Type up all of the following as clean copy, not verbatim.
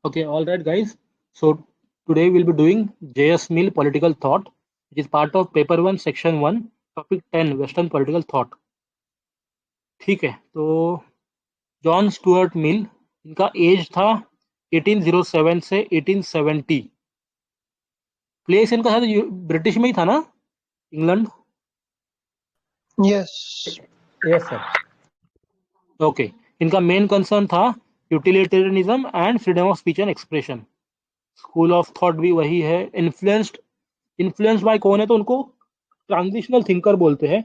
Okay, all right, guys. So today we'll be doing J.S. Mill Political Thought, which is part of Paper 1, Section 1, Topic 10, Western Political Thought. ठीक है, तो John Stuart Mill, इनका as था 1807 से 1870। Place इनका शायद British में ही था ना, England. Yes. Yes sir. Okay, इनका मेन कंसर्न था utilitarianism and freedom of speech and expression. School of thought भी वही है। इन्फ्लुएंस्ड बाय कौन है, तो उनको ट्रांजिशनल थिंकर बोलते हैं,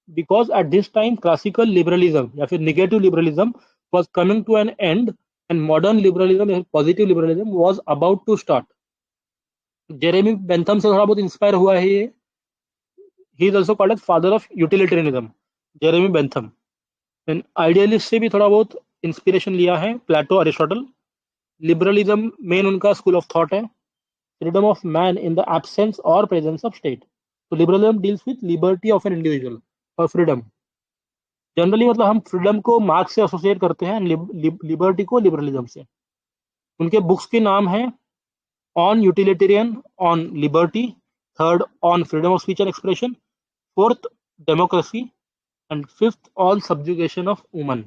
because at this time classical liberalism या फिर negative liberalism was coming to an end and modern liberalism, positive liberalism was about to start. Jeremy Bentham से थोड़ा बहुत इंस्पायर हुआ है ये। He is also called as father of utilitarianism, Jeremy Bentham. And idealist से भी थोड़ा बहुत इंस्पिरेशन लिया है, प्लेटो, अरिस्टोटल। लिबरलिज्म मेन उनका स्कूल ऑफ थॉट है। Freedom of man in the absence और प्रेजेंस ऑफ स्टेट। तो liberalism deals with liberty of an individual और फ्रीडम। जनरली मतलब हम फ्रीडम को मार्क्स से एसोसिएट करते हैं, लिबर्टी को लिबरलिज्म से। उनके बुक्स के नाम है on utilitarian, on liberty, third on freedom of speech and expression, fourth democracy, and fifth on subjugation of woman.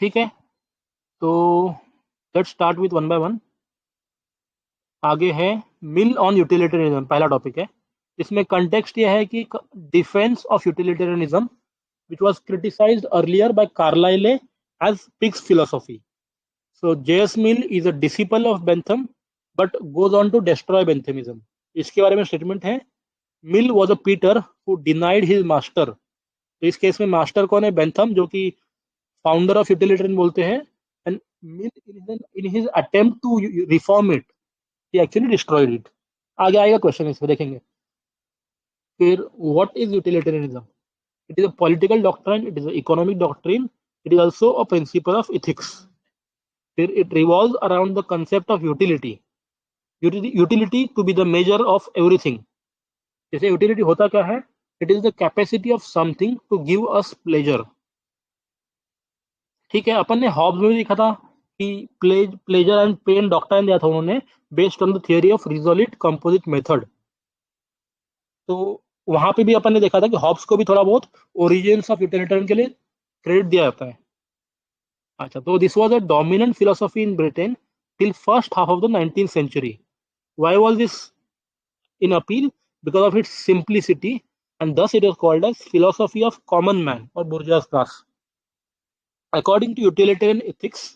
ठीक है, तो let's start with one by one. आगे है मिल ऑन यूटिलिटेरियनिज्म, पहला टॉपिक है। इसमें कंटेक्स्ट यह है कि defence of utilitarianism which was criticized earlier by Carlyle as Pick's philosophy. So J.S. Mill is a disciple of Bentham but goes on to destroy Benthamism. इसके बारे में स्टेटमेंट है, Mill was a Peter who denied his master. तो इस case में master कौन है, Bentham, जो कि फाउंडर ऑफ यूटिलिटेरियन बोलते हैं। And Mill in his attempt to reform it, he actually destroyed it. आगे आएगा क्वेश्चन, इसमें देखेंगे। फिर what is utilitarianism? It is a political doctrine, it is an economic doctrine, it is also a principle of ethics. It revolves around the concept of utility. Utility to be the measure of everything. जैसे utility होता क्या है? It is the capacity of something to give us pleasure. ठीक है, अपन ने Hobbs में भी देखा था कि प्लेजर एंड पेन डॉक्ट्राइन दिया था उन्होंने, based on the theory of resolute composite method. तो वहां पे भी अपन ने देखा था कि हॉब्स को भी थोड़ा बहुत ओरिजिन्स ऑफ यूटिलिटेरियन के लिए क्रेडिट दिया जाता है। अच्छा, तो this was a dominant philosophy in Britain till first half of the 19th century. Why was this in appeal? Because of its simplicity, and thus it is called as philosophy of common man or bourgeois class. According to utilitarian ethics,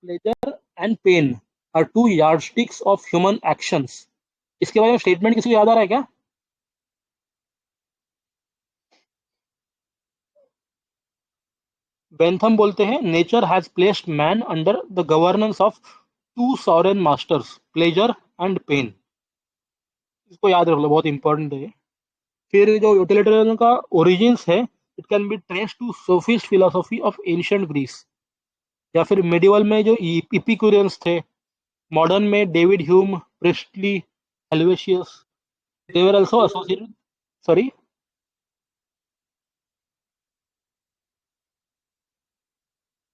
pleasure and pain are two yardsticks of human actions. इसके बारे में statement किसी को याद आ रहा है क्या? Bentham बोलते हैं, nature has placed man under the governance of two sovereign masters, pleasure and pain. इसको याद रख लो, बहुत इंपॉर्टेंट है। फिर जो यूटिलिटेरियन का ओरिजिन्स है, it can be trace to sophist philosophy of ancient Greece, या फिर मेडिवल में जो इपिक्यूरियंस थे, मॉडर्न में David Hume, Priestley, Helvetius, they were also associated. Sorry,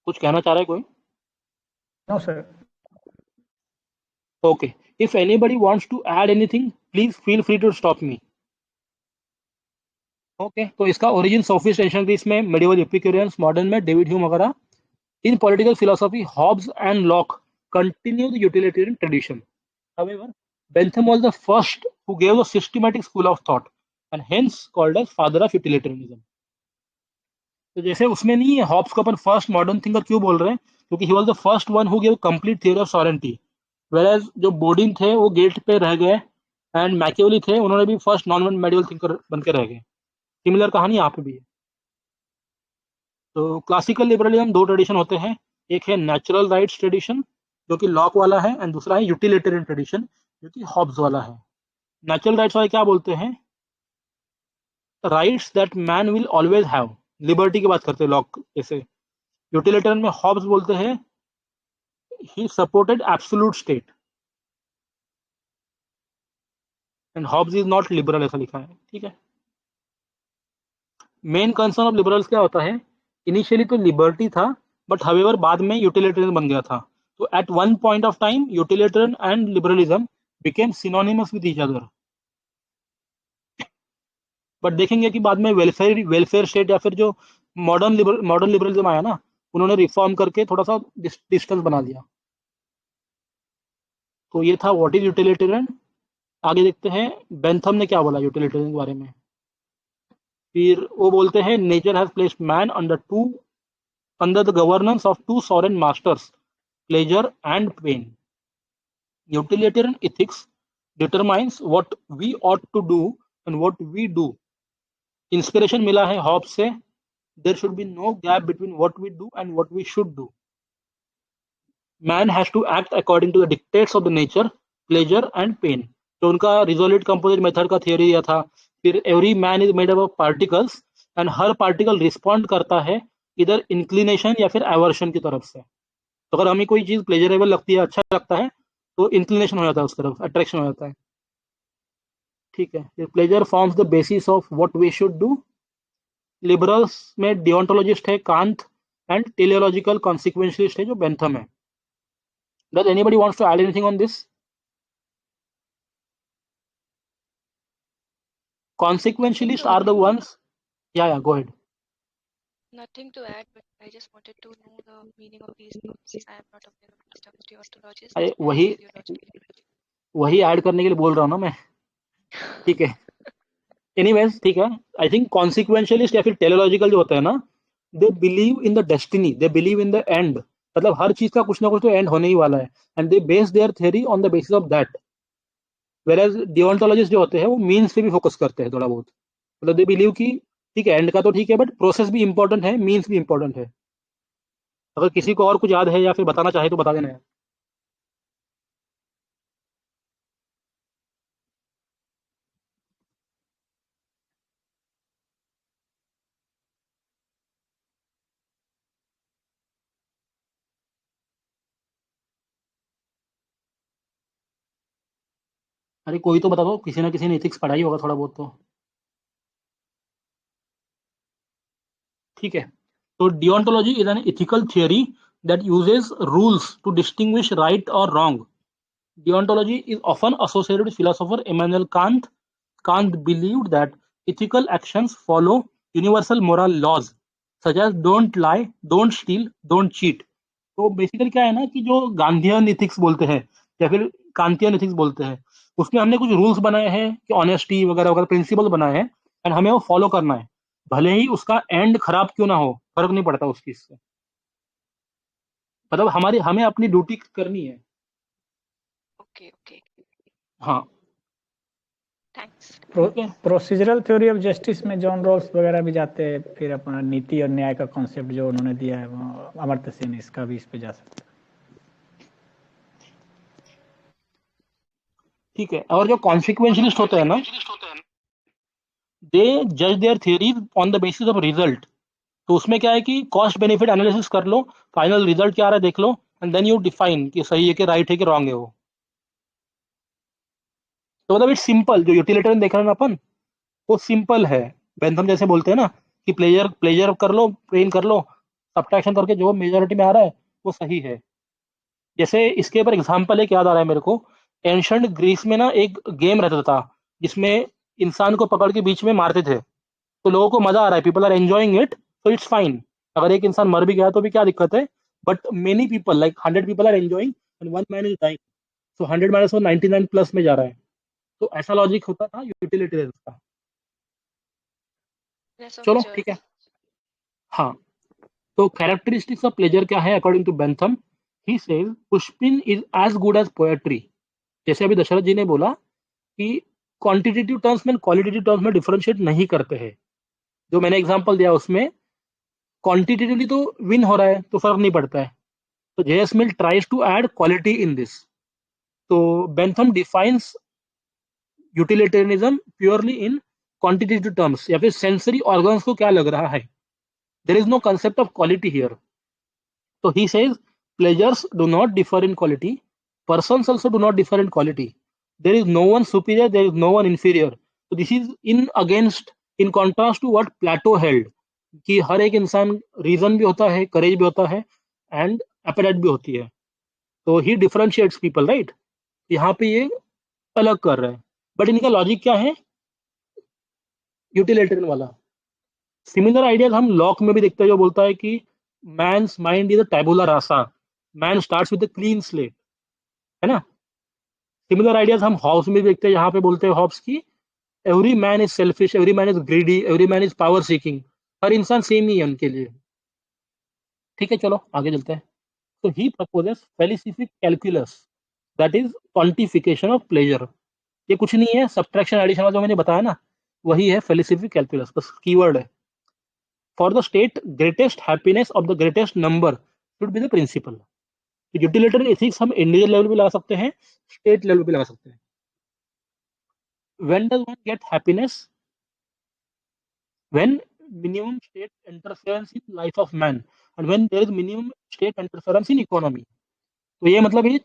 कुछ कहना चाह रहा है कोई? No, sir. Okay, if anybody wants to add anything please feel free to stop me. Okay, तो इसका ओरिजिन सोफिस्ट एंशिएंट ग्रीस में, मेडिवल इपिक्यूरियंस, मॉडर्न में डेविड ह्यूम वगैरह। इन political philosophy Hobbes and Locke continue the utilitarian tradition. However, Bentham was the first who gave a systematic school of thought and hence called as father of utilitarianism. तो जैसे उसमें नहीं है, Hobbs को अपन first modern thinker क्यों बोल रहे हैं? क्योंकि he was the first one who give complete theory of sovereignty, where जो बोर्डिंग थे वो गेट पे रह गए, एंड मैकियावेली थे, उन्होंने भी फर्स्ट नॉन मेडिवल थिंकर बन के रह गए। सिमिलर कहानी यहाँ पे भी है। तो क्लासिकल लिबरलिज्म दो ट्रेडिशन होते हैं, एक है नेचुरल राइट्स ट्रेडिशन जो कि लॉक वाला है, एंड दूसरा है यूटिलिटेरियन ट्रेडिशन जो कि हॉब्स वाला है। नेचुरल राइट्स वाले क्या बोलते हैं? Rights that man will always have, liberty की बात करते हैं लॉक जैसे। यूटिलिटेरियन में हॉब्स बोलते हैं he supported absolute state, and Hobbes is not liberal, ऐसा लिखा है। ठीक है, मेन कंसर्न ऑफ लिबरल्स क्या होता है? इनिशियली तो लिबर्टी था, बट हवेवर बाद में यूटिलिटेरियन बन गया था। तो at one point of time utilitarian and liberalism became synonymous with each other. But देखेंगे कि बाद में वेलफेयर स्टेट या फिर जो मॉडर्न लिबरलिज्म आया ना, उन्होंने रिफॉर्म करके थोड़ा सा डिस्टेंस बना दिया. तो ये था व्हाट इज यूटिलिटेरियन. आगे देखते हैं बेंथम ने क्या बोला यूटिलिटेरियन के बारे में. फिर वो बोलते हैं nature has placed man under the governance of two sovereign masters, pleasure and pain. Utilitarian ethics determines what we ought to do and what we do. Inspiration मिला है हॉब्स से. There should be no gap between what we do and what we should do. Man has to act according to the dictates of the nature, pleasure and pain. तो उनका resolute composite method का theory दिया था. फिर every man is made up of particles and her particle respond करता है इधर inclination या फिर एवर्शन की तरफ से. तो अगर हमें कोई चीज प्लेजरेबल लगती है, अच्छा लगता है, तो इंक्लिनेशन हो जाता है उस तरफ, अट्रैक्शन हो जाता है. ठीक है. Pleasure forms the basis of what we should do. Liberals में डियोंटोलॉजिस्ट है कांत एंड टेलियोलॉजिकल कॉन्सिक्वेंशलिस्ट है जो बेंथम है. Does anybody wants to add anything on this? Consequentialists are the ones. Yeah, go ahead. Nothing to add, but I just wanted to know the meaning of these terms. I am not aware of these terms. Deontologist अरे and वही teleological. वही add करने के लिए बोल रहा हूँ ना मैं. ठीक है. एनीवेज ठीक है. आई थिंक कॉन्सिक्वेंशियलिस्ट या फिर टेलियोलॉजिकल जो होता है ना, they believe in the destiny, they believe in the end. मतलब हर चीज का कुछ ना कुछ तो एंड होने ही वाला है, and they base their theory on the basis of that. Whereas deontologist जो होते हैं वो मीन्स पे भी फोकस करते हैं थोड़ा बहुत. मतलब दे बिलीव कि ठीक है एंड का तो ठीक है, बट प्रोसेस भी इंपॉर्टेंट है, मीन्स भी इंपॉर्टेंट है. अगर किसी को और कुछ याद है या फिर बताना चाहे तो बता देना है. अरे कोई तो बता दो, किसी ना किसी ने एथिक्स पढ़ाई होगा थोड़ा बहुत तो. ठीक है. तो deontology is an ethical theory that uses rules to distinguish right और wrong. Deontology is often associated with philosopher Immanuel Kant. Kant believed that ethical actions follow universal moral laws such as don't lie, don't steal, don't cheat. तो basically क्या है ना कि जो Gandhian ethics बोलते हैं या फिर कांतियन इथिक्स बोलते हैं, उसमें हमने कुछ रूल्स बनाए हैं कि ऑनेस्टी वगैरह वगैरह प्रिंसिपल बनाए हैं, एंड हमें वो फॉलो करना है, भले ही उसका एंड खराब क्यों ना हो, फर्क नहीं पड़ता उस चीज से. मतलब हमें अपनी ड्यूटी करनी है. Okay. हाँ. Thanks. ठीक है. प्रोसीजरल थ्योरी ऑफ जस्टिस में जॉन रॉल्स वगैरह भी जाते हैं. फिर अपना नीति और न्याय का कॉन्सेप्ट जो उन्होंने दिया है, वो अमर्त्य सेन, इसका भी इस पे जा सकते हैं. ठीक है. और जो कॉन्सिक्वेंशलिस्ट होते हैं ना, दे जज their theory on the basis of result. तो उसमें क्या है कि कॉस्ट बेनिफिट एनालिसिस कर लो, फाइनल रिजल्ट क्या आ रहा है देख लो, एंड देन यू डिफाइन कि सही है कि राइट है कि रॉन्ग है वो. तो मतलब इट्स सिंपल. जो यूटिलिटेरियन देख रहे हैं ना अपन, वो सिंपल है. बेंथम जैसे बोलते हैं ना कि प्लेजर प्लेजर कर लो, पेन कर लो, सब्ट्रैक्शन करके जो मेजॉरिटी में आ रहा है वो सही है. जैसे इसके ऊपर एग्जाम्पल एक याद आ रहा है मेरे को. एंशंट ग्रीस में ना एक गेम रहता था जिसमें इंसान को पकड़ के बीच में मारते थे. तो लोगों को मजा आ रहा है, पीपल आर एंजॉइंग इट, तो इट्स फाइन. अगर एक इंसान मर भी गया तो भी क्या दिक्कत है, but many people like 100 people are enjoying and one man is dying, so 100 minus 99 plus में जा रहा है. तो ऐसा लॉजिक होता था यूटिलिटेरियन का. Rest of चलो church. ठीक है. हाँ. तो कैरेक्टरिस्टिक्स ऑफ प्लेजर क्या है according to Bentham? He says pushpin is as good as poetry. जैसे अभी दशरथ जी ने बोला कि क्वांटिटेटिव टर्म्स में क्वालिटेटिव टर्म्स में डिफरेंशिएट नहीं करते हैं. जो मैंने एग्जांपल दिया उसमें क्वांटिटेटिवली तो विन हो रहा है तो फर्क नहीं पड़ता है. तो JS Mill tries to add quality in this. तो Bentham defines utilitarianism purely in quantitative terms या फिर सेंसरी ऑर्गन्स को क्या लग रहा है. There is no concept of quality here. So he says pleasures do not differ in quality. Persons also do not differ in quality. There is no one superior, there is no one inferior. So this is in contrast to what Plato held कि हर एक इंसान reason भी होता है, करेज भी होता है, and apatite भी होती है. तो ही डिफरेंशिएट्स पीपल, राइट? यहाँ पे ये अलग कर रहे हैं, बट इनका लॉजिक क्या है? यूटिलिटेरियन वाला। सिमिलर आइडियाज हम लॉक में भी देखते हैं, जो बोलता है कि man's mind is a tabula rasa, man starts with a clean slate, है ना? सिमिलर आइडियाज हम हॉब्स में भी देखते हैं, यहाँ पे बोलते हैं हॉब्स की every man is selfish, every man is greedy, every man is power seeking. हर इंसान सेम ही है उनके लिए। ठीक है, चलो आगे चलते हैं। तो he proposes felicific calculus, that is quantification of pleasure. ये कुछ नहीं है, सब्ट्रैक्शन एडिशन वाला जो मैंने बताया ना, वही है फेलिसिफिक कैलकुलस, बस कीवर्ड है। For the state greatest happiness of the greatest number should be the principle. Utilitarian ethics हम इंडिविजुअल लेवल पे लगा सकते हैं, स्टेट लेवल पे लगा सकते हैं। When does one get happiness? when minimum state interference in life of man and when there is minimum state interference in economy। तो ये मतलब ये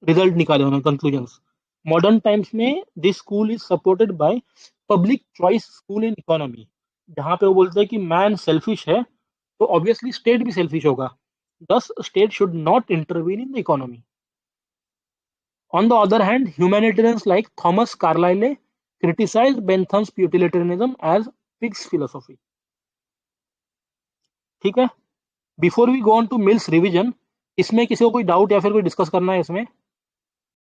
रिजल्ट निकाले उन्होंने, कंक्लूजन्स। मॉडर्न टाइम्स में this school is supported by public choice school in economy, जहाँ पे वो बोलते हैं कि मैन सेल्फिश है तो ऑब्वियसली स्टेट भी सेल्फिश होगा, thus state should not intervene in the economy। On the other hand, humanitarians like Thomas Carlyle criticized Bentham's utilitarianism as Pig's philosophy। ठीक है, before we go on to Mill's revision, इसमें किसी को कोई doubt या फिर कोई डिस्कस करना है इसमें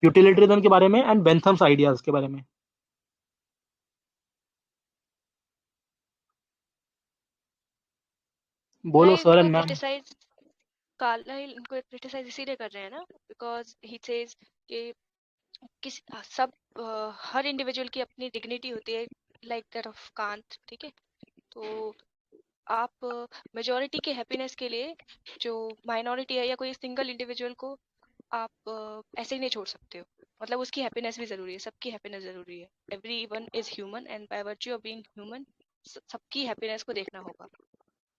यूटिलिटरिज्म के बारे में एंड बेंथम्स आइडियाज के बारे में? बोलो नहीं, सर इनको एंड मैम। क्रिटिसाइज कार्लाइल इनको क्रिटिसाइज इसीलिए कर रहे हैं ना, बिकॉज ही सेज कि किस सब हर इंडिविजुअल की अपनी डिग्निटी होती है, लाइक दैट ऑफ कांत। ठीक है, तो आप मेजोरिटी के हैप्पीनेस के लिए जो माइनॉरिटी है या कोई सिंगल इंडिविजुअल को आप ऐसे ही नहीं छोड़ सकते हो। मतलब उसकी हैप्पीनेस भी जरूरी है, सबकी हैप्पीनेस जरूरी है। Everyone is human and by virtue of being human सबकी हैप्पीनेस को देखना होगा।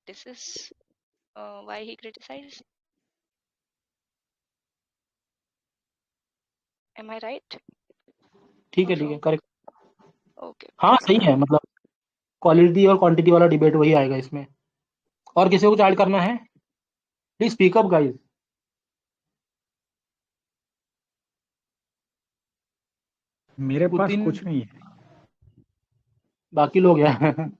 This is why he criticize. Am I right? ठीक है, करेक्ट। ओके। हाँ सही है, मतलब क्वालिटी और क्वांटिटी वाला डिबेट वही आएगा इसमें। और किसी को कुछ ऐड करना है? Please speak up guys. मेरे पास पुतिन, कुछ नहीं है। बाकी लोग हैं।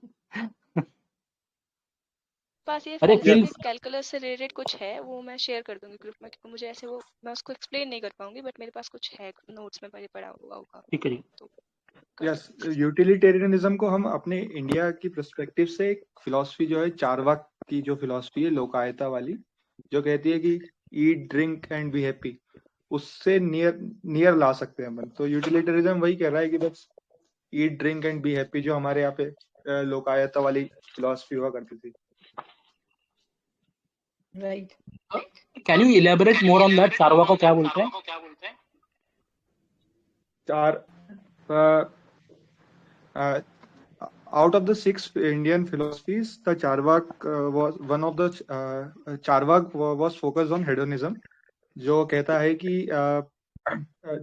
पास ये अरे Yes, फेलिसिफिक कैलकुलस से रिलेटेड कुछ है, वो मैं शेयर कर दूंगी ग्रुप में, क्योंकि मुझे ऐसे वो मैं उसको एक्सप्लेन नहीं कर पाऊंगी, बट मेरे पास कुछ है नोट्स में पहले पढ़ा हुआ होगा, ठीक है जी। तो कर यस, यूटिलिटेरियनिज्म को हम अपने इंडिया की पर्सपेक्टिव से एक फिलॉसफी जो है चारवाक की जो फिलॉसफी है लोकायता वाली, जो कहती है कि eat drink and be happy, उससे नियर ला सकते हैं अपन। तो यूटिलिटेरिज्म वही कह रहा है कि बस eat drink and be happy, जो हमारे यहाँ पे लोकायता वाली फिलॉसफी हुआ करती थी। Right. Can you elaborate more on that? Charvaka को क्या बोलते हैं? चार out of the 6 Indian philosophies, the Charvak was one of the Charvak was focused on hedonism, जो कहता है कि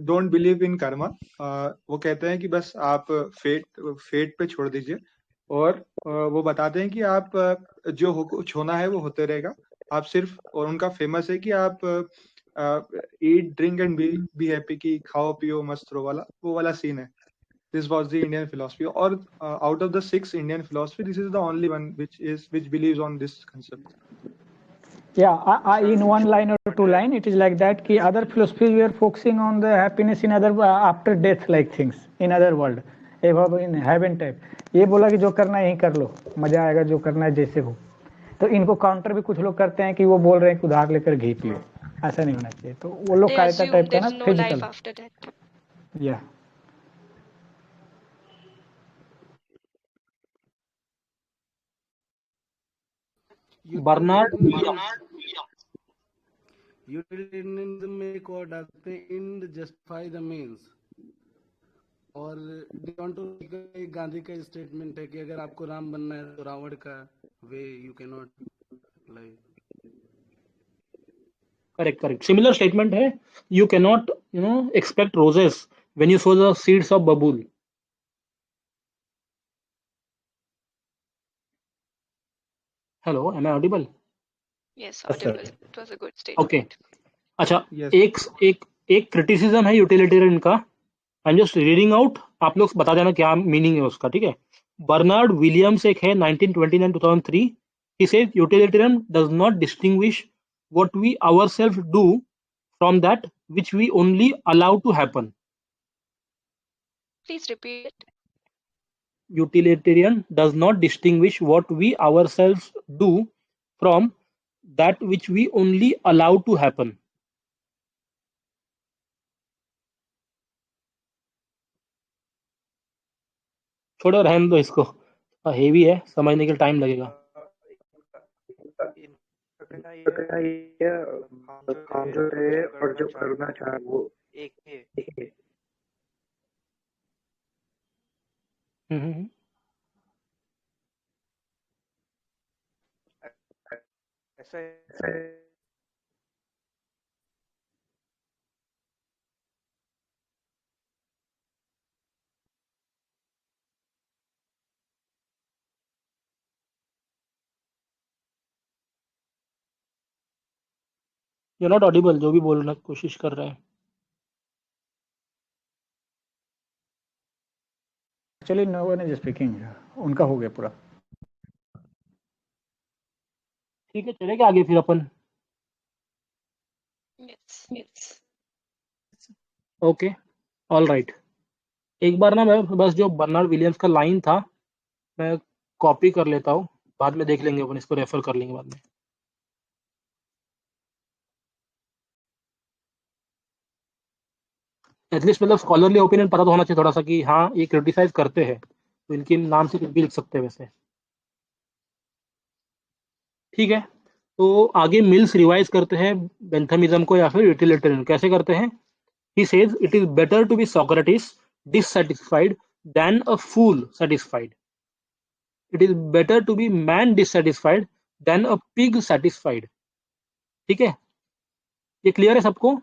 डोंट बिलीव इन कर्मा। वो कहते हैं कि बस आप फेट पे छोड़ दीजिए, और वो बताते हैं कि आप जो कुछ होना है वो होते रहेगा, आप सिर्फ, और उनका फेमस है कि आप eat drink and be happy, की खाओ पियो मस्त रहो वाला, वो वाला सीन है। This was the Indian philosophy, or out of the 6 Indian philosophy, this is the only one which believes on this concept. Yeah, in one line or two line, it is like that. Ki other philosophies were focusing on the happiness in other after death like things in other world, above in heaven type. ये बोला कि जो करना है यही कर लो, मजा आएगा, जो करना है जैसे हो। तो इनको काउंटर भी कुछ लोग करते हैं कि वो बोल रहे हैं कि उधार लेकर घी पियो, ऐसा नहीं होना चाहिए। तो वो लोग they कायदा assume टाइप का there ना, is no physical. life after death. या बर्नार्ड यूटिलिटेरियनिज्म में एक और डालते हैं एंड जस्टिफाई द मींस, और एक गांधी का स्टेटमेंट है कि अगर आपको राम बनना है तो रावण का way you can not like. Correct similar statement है, you can not expect roses when you sow the seeds of babul. Hello, am I audible? Yes, Yes, sir. audible. It was a good statement. Okay. अच्छा, Yes. एक एक एक criticism है utilitarian का, I am just reading out, आप लोग बता देना क्या मीनिंग है उसका, ठीक है। बर्नार्ड विलियम्स एक है 1929-2003, he says utilitarian does not distinguish what we ourself do from that which we only allow to happen. Please repeat it. Utilitarian does not distinguish what we ourselves do from that which we only allow to happen. छोड़ो, रहने दो इसको, heavy है, समझने के time लगेगा। काम जो है और जो करना चाहे वो एक है। ऐसा यू नॉट ऑडिबल, जो भी बोलना कोशिश कर रहे हैं। Actually no one is speaking, उनका हो गया पूरा। ठीक है, चलेंगे आगे फिर अपन। Yes. Okay, all right. एक बार ना मैं बस जो बर्नार्ड विलियम्स का लाइन था मैं कॉपी कर लेता हूँ, बाद में देख लेंगे अपन, इसको रेफर कर लेंगे बाद में। एटलीस्ट मतलब स्कॉलरली ओपिनियन पता तो होना चाहिए थोड़ा सा कि हाँ ये क्रिटिसाइज करते हैं, तो इनके नाम से कुछ भी लिख सकते हैं वैसे। ठीक है, तो आगे मिल्स रिवाइज करते हैं बेंथमिज्म को या फिर यूटिलिटेरियन कैसे करते हैं। He says it is better to be Socrates dissatisfied than a fool satisfied. It is better to be man dissatisfied than a pig satisfied. ठीक है, ये क्लियर है सबको।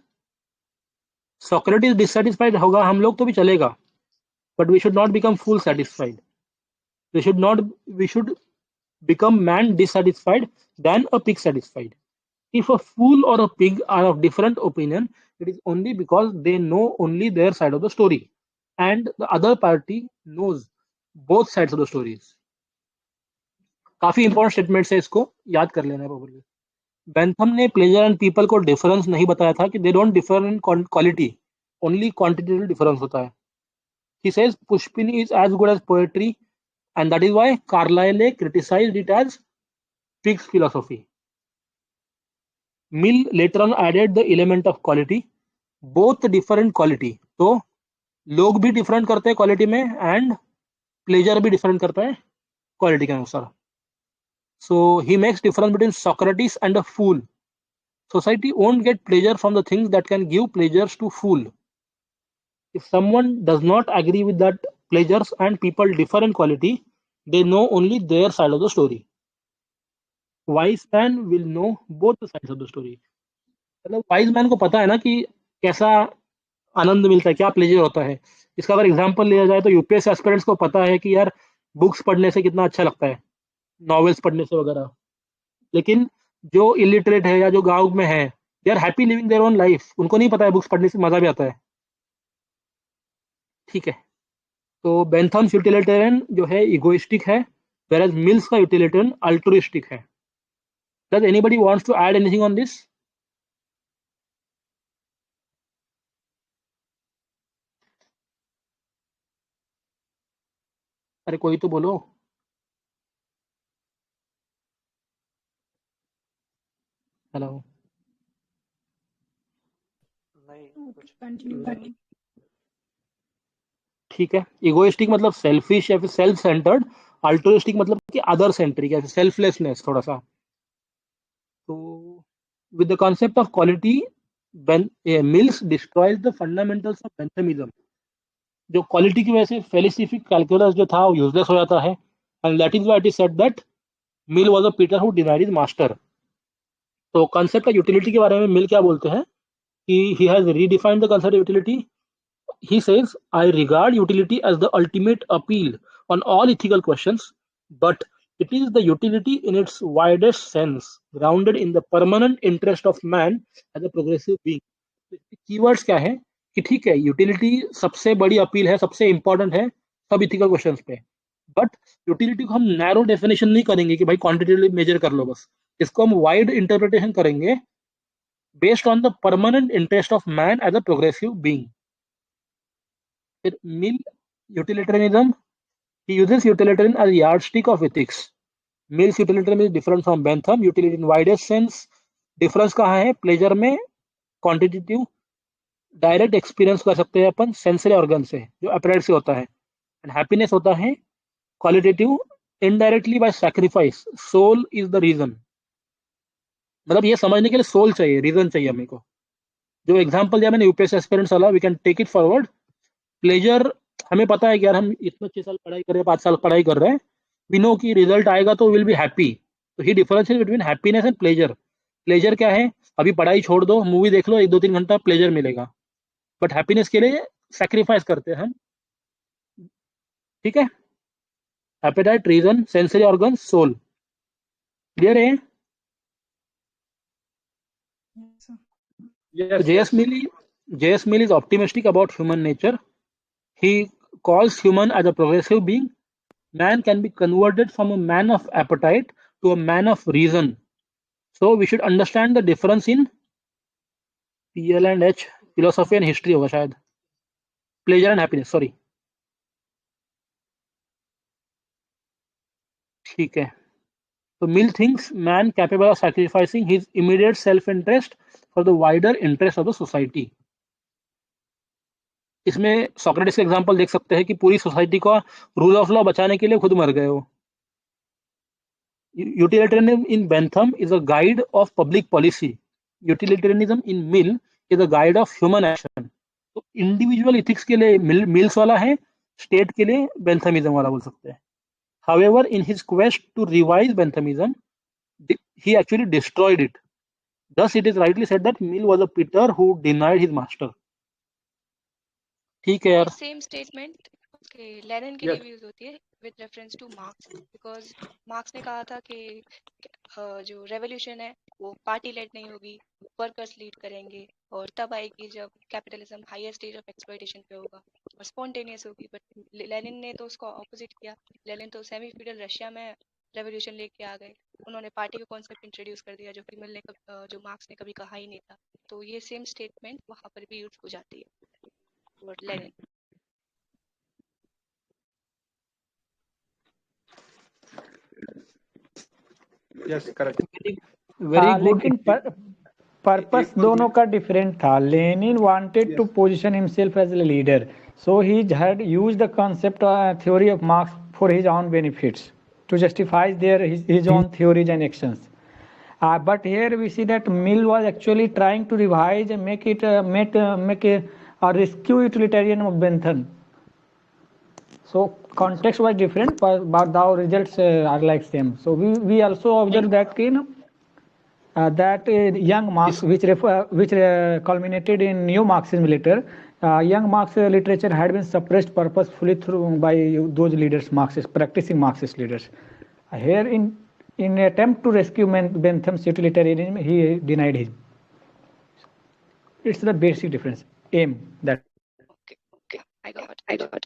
सोक्रेटिस डिससैटिस्फाइड होगा हम लोग तो भी चलेगा, but we should not become fool satisfied. We should become man dissatisfied than a pig satisfied. If a fool or a pig are of different opinion, it is only because they know only their side of the story and the other party knows both sides of the stories. काफी important statements है, इसको याद कर लेना properly. Bentham ने pleasure and people को difference नहीं बताया था कि they don't differ in quality, only quantitative difference होता है। He says pushpin is as good as poetry and that is why Carlyle criticized it as Pig's philosophy. Mill later on added the element of quality, both different quality. तो लोग भी different करते हैं quality में and pleasure भी different करता है quality के अनुसार। So he makes difference between Socrates and a fool. Society won't get pleasure from the things that can give pleasures to fool. If someone does not agree with that pleasures and people differ in quality, they know only their side of the story. Wise man will know both the sides of the story. मतलब wise man को पता है ना कि कैसा आनंद मिलता है, क्या प्लेजर होता है। इसका अगर एग्जांपल लिया जाए तो यूपीएससी एस्पिरेंट्स को पता है कि यार बुक्स पढ़ने से कितना अच्छा लगता है, नॉवेल्स पढ़ने से वगैरह। लेकिन जो इलिटरेट है या जो गांव में है, they are happy living their own life, उनको नहीं पता है बुक्स पढ़ने से मजा भी आता है। ठीक है, तो बेंथम्स यूटिलिटेरियन जो है इगोइस्टिक है, whereas मिल्स का यूटिलिटेरियन अल्ट्रुइस्टिक है। Does anybody wants to add anything on this? अरे कोई तो बोलो। हेलो, नहीं कुछ ठीक है। इगोइस्टिक मतलब सेल्फिश या फिर सेल्फ सेंटर्ड, अल्ट्रुइस्टिक मतलब कि अदर सेंट्रिक या सेल्फलेसनेस थोड़ा सा। तो with the concept of quality Mill's destroys the fundamentals of Benthamism. जो क्वालिटी की वजह से फेलिसिफिक कैलकुलस जो था वो यूजलेस हो जाता है, and that is why it is said that mill was a Peter who denied his master. तो कॉन्सेप्ट ऑफ यूटिलिटी के बारे में मिल क्या बोलते हैं कि he has redefined the concept of utility. He says, I regard utility as the ultimate appeal on all ethical questions, but It is the utility in its widest sense, grounded in the permanent interest of man as a progressive being. Keywords क्या है कि ठीक है, utility सबसे बड़ी appeal है, सबसे important है सब इथिकल क्वेश्चंस पे, बट यूटिलिटी को हम नैरो डेफिनेशन नहीं करेंगे कि भाई क्वांटिटेटिवली मेजर कर लो, बस इसको हम वाइड इंटरप्रिटेशन करेंगे based on the permanent interest of man as a progressive being. फिर Mill utilitarianism, he uses utilitarian as a yardstick of ethics. Mill's utilitarianism is different from Bentham. Utility in widest sense, difference कहाँ है? Pleasure में quantitative direct experience कर सकते हैं अपन sensory organ से, जो अपरेट से होता है, एंड हैप्पीनेस होता है qualitative indirectly by sacrifice. Soul is the reason. मतलब ये समझने के लिए सोल चाहिए, रीजन चाहिए हमें को. जो एग्जांपल दिया मैंने यूपीएससी एस्पिरेंट्स वाला, we can take it forward. Pleasure हमें पता है कि यार हम इतना 6 साल पढ़ाई कर रहे हैं, 5 साल पढ़ाई कर रहे हैं, वी नो कि रिजल्ट आएगा तो विल बी हैप्पी. तो ही डिफरेंस है between happiness and pleasure. Pleasure क्या है? अभी पढ़ाई छोड़ दो, मूवी देख लो, 1-2-3 घंटा प्लेजर मिलेगा, बट हैप्पीनेस के लिए सैक्रिफाइस करते हैं हम. ठीक है? Appetite, reason, sensory organ, soul. Clear है? J.S. Mill is optimistic about human nature. He calls human as a progressive being. Man can be converted from a man of appetite to a man of reason. So we should understand the difference in PL and H, philosophy and history होगा शायद. Pleasure and happiness, sorry. ठीक है. So Mill thinks man capable of sacrificing his immediate self-interest for the wider interest of the society. इसमें Socrates का example देख सकते हैं कि पूरी सोसाइटी का रूल ऑफ लॉ बचाने के लिए खुद मर गए हो. Utilitarianism in Bentham is a guide of public policy. Utilitarianism in Mill is a guide of human action. तो इंडिविजुअल इथिक्स के लिए मिल्स वाला है, स्टेट के लिए बेंथमिज्म वाला बोल सकते हैं. However, in his quest to revise Benthamism, he actually destroyed it. Thus, it is rightly said that Mill was a Peter who denied his master. ठीक है यार. सेम स्टेटमेंट लेनिन के लिए भी यूज होती है with reference two marks, because marks ने कहा था कि जो रेवोल्यूशन है वो पार्टी लेड नहीं होगी, वर्कर्स लीड करेंगे, और तब आएगी जब capitalism higher stage of exploitation पे होगा और स्पॉन्टेनियस होगी. बट लेनिन ने तो उसको ऑपोजिट किया. लेनिन तो सेमी फ्यूडल रशिया में रेवोल्यूशन लेके आ गए. उन्होंने पार्टी का कॉन्सेप्ट इंट्रोड्यूस कर दिया, जो कि मिल ने जो मार्क्स ने कभी कहा ही नहीं था. तो ये सेम स्टेटमेंट वहां पर भी यूज हो जाती है और Lenin. Yes correct. Very good. लेकिन पर्पस दोनों का डिफरेंट था. Lenin wanted to position himself as a leader, so he had used the concept theory of Marx for his own benefits to justify his own theories and actions. But here we see that Mill was actually trying to revise and make a rescue utilitarian of Bentham. So context was different, but the results are like same. So we also observe that that young Marx, which culminated in new Marxism later, young Marx literature had been suppressed purposefully by those leaders, practicing Marxist leaders. Here, in attempt to rescue Bentham's utilitarianism, he denied him. It's the basic difference. Aim that. Okay, I got it.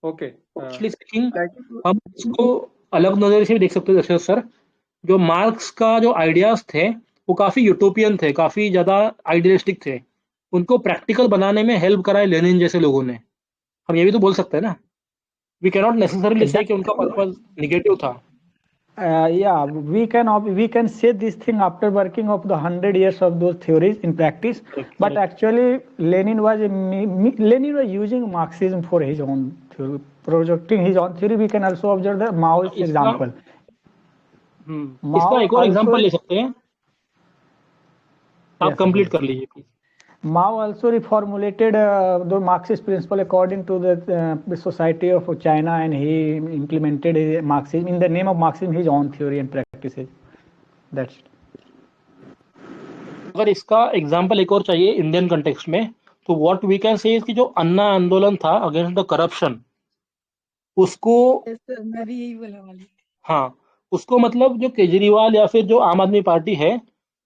Okay. Actually speaking हम इसको अलग नजर से भी देख सकते हैं. Dasharath sir, जो मार्क्स का जो आइडियाज थे वो काफी यूटोपियन थे, काफी ज्यादा आइडियलिस्टिक थे. उनको प्रैक्टिकल बनाने में हेल्प करा है लेनिन जैसे लोगों ने. हम ये भी तो बोल सकते हैं ना. वी कैन नॉट नेसेसरीली से कि उनका पर्पस नेगेटिव था. Yeah, we can say this thing after working of the 100 years of those theories in practice. But actually, Lenin was using Marxism for his own theory, projecting his own theory. We can also observe the Maoist example. इसका एक और example ले सकते हैं. आप complete कर लीजिए please. Mao also reformulated the Marxist principle according to the Society of China, and he implemented Marxism in the name of Marxism, his own theory and practices. That's it. अगर इसका example एक और चाहिए Indian context में, तो what we can say कि जो अन्ना आंदोलन था अगेंस्ट द करप्शन, उसको मैं भी यही बोलने वाली थी। हाँ, उसको मतलब जो केजरीवाल या फिर जो आम आदमी पार्टी है,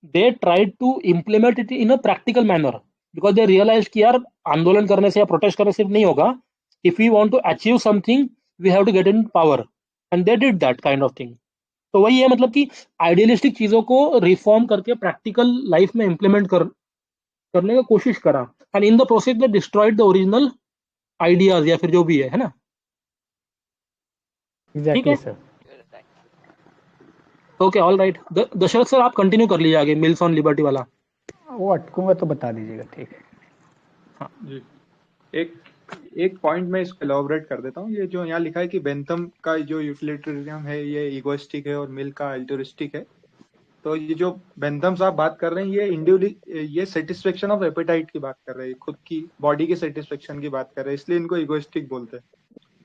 they try to implement it in a practical manner, because they realise कि यार आंदोलन करने से या प्रोटेस्ट करने से नहीं होगा, if we want to achieve something we have to get in power, and they did that kind of thing. तो वही है मतलब कि आइडियलिस्टिक चीजों को रिफॉर्म करके प्रैक्टिकल लाइफ में इम्प्लीमेंट करने की कोशिश करा, and in the process they destroyed the original ideas या फिर जो भी है ना। ठीक है, Exactly, sir. Okay, all right. Dasharath sir आप कंटिन्यू कर लीजिए आगे मिल्स ऑन लिबर्टी वाला। वो अटकूंगा तो बता दीजिएगा, ठीक है। जी, एक एक पॉइंट में इसको एलॉबरेट कर देता हूँ। ये जो यहाँ लिखा है कि बेंथम का जो यूटिलिटेरियन है ये इगोइस्टिक है और मिल का अल्टरिस्टिक है, तो ये जो बेंथम साहब बात कर रहे हैं ये सेटिस्फेक्शन ऑफ एपेटाइट की बात कर रहे हैं, खुद की बॉडी के सेटिस्फेक्शन की बात कर रहे हैं, इसलिए इनको इगोइस्टिक बोलते हैं।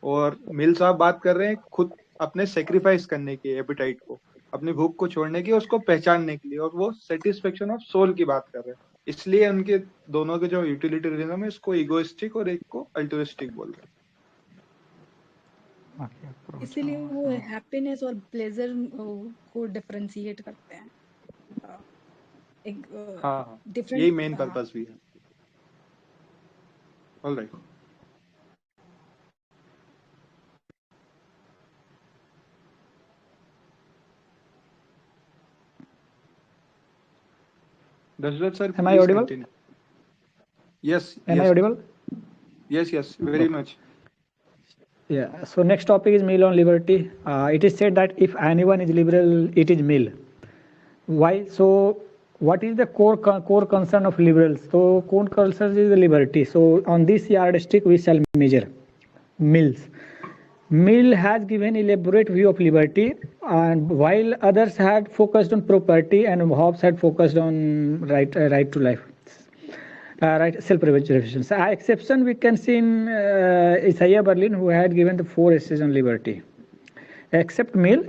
और मिल साहब बात कर रहे हैं खुद अपने सेक्रीफाइस करने की, एपेटाइट को, अपनी भूख को छोड़ने की, उसको पहचानने के लिए, और वो सेटिस्फेक्शन ऑफ सोल की बात कर रहे हैं। इसलिए उनके दोनों के जो यूटिलिटेरियनिज्म है इसको इगोइस्टिक और एक को अल्टरिस्टिक बोल रहे हैं। इसीलिए वो हैप्पीनेस और प्लेजर को डिफरेंशिएट करते हैं। एक हाँ, डिफरेंट। यही मेन पर्पस भी है। All right, Dashrath sir, Am I please audible? continue. Yes, Am I yes, audible? yes, very much. Yeah. So next topic is Mill on liberty. It is said that if anyone is liberal, it is Mill. Why? So what is the core concern of liberals? So core concern is the liberty. So on this yardstick we shall measure Mills. Mill has given elaborate view of liberty, and while others had focused on property and Hobbes had focused on right to life. Right, self-preservation. So, exception we can see in Isaiah Berlin, who had given the 4 essays on liberty. Except Mill,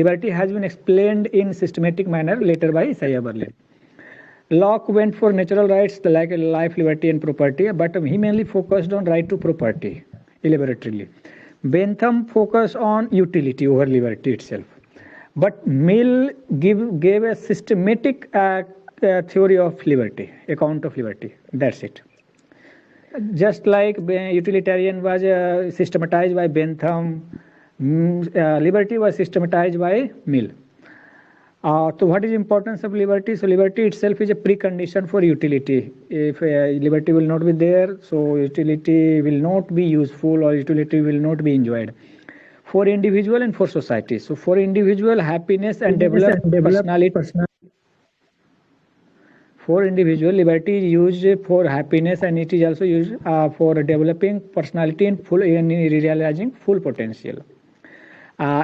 liberty has been explained in systematic manner later by Isaiah Berlin. Locke went for natural rights like life, liberty, and property, but he mainly focused on right to property elaborately. Bentham focused on utility over liberty itself. But Mill gave a systematic theory of liberty, account of liberty. That's it. Just like utilitarian was systematized by Bentham, liberty was systematized by Mill. So what is importance of liberty? So liberty itself is a precondition for utility. If liberty will not be there, so utility will not be useful or utility will not be enjoyed. For individual and for society. So for individual, happiness and develop personality. For individual, liberty is used for happiness and it is also used for developing personality and realizing full potential.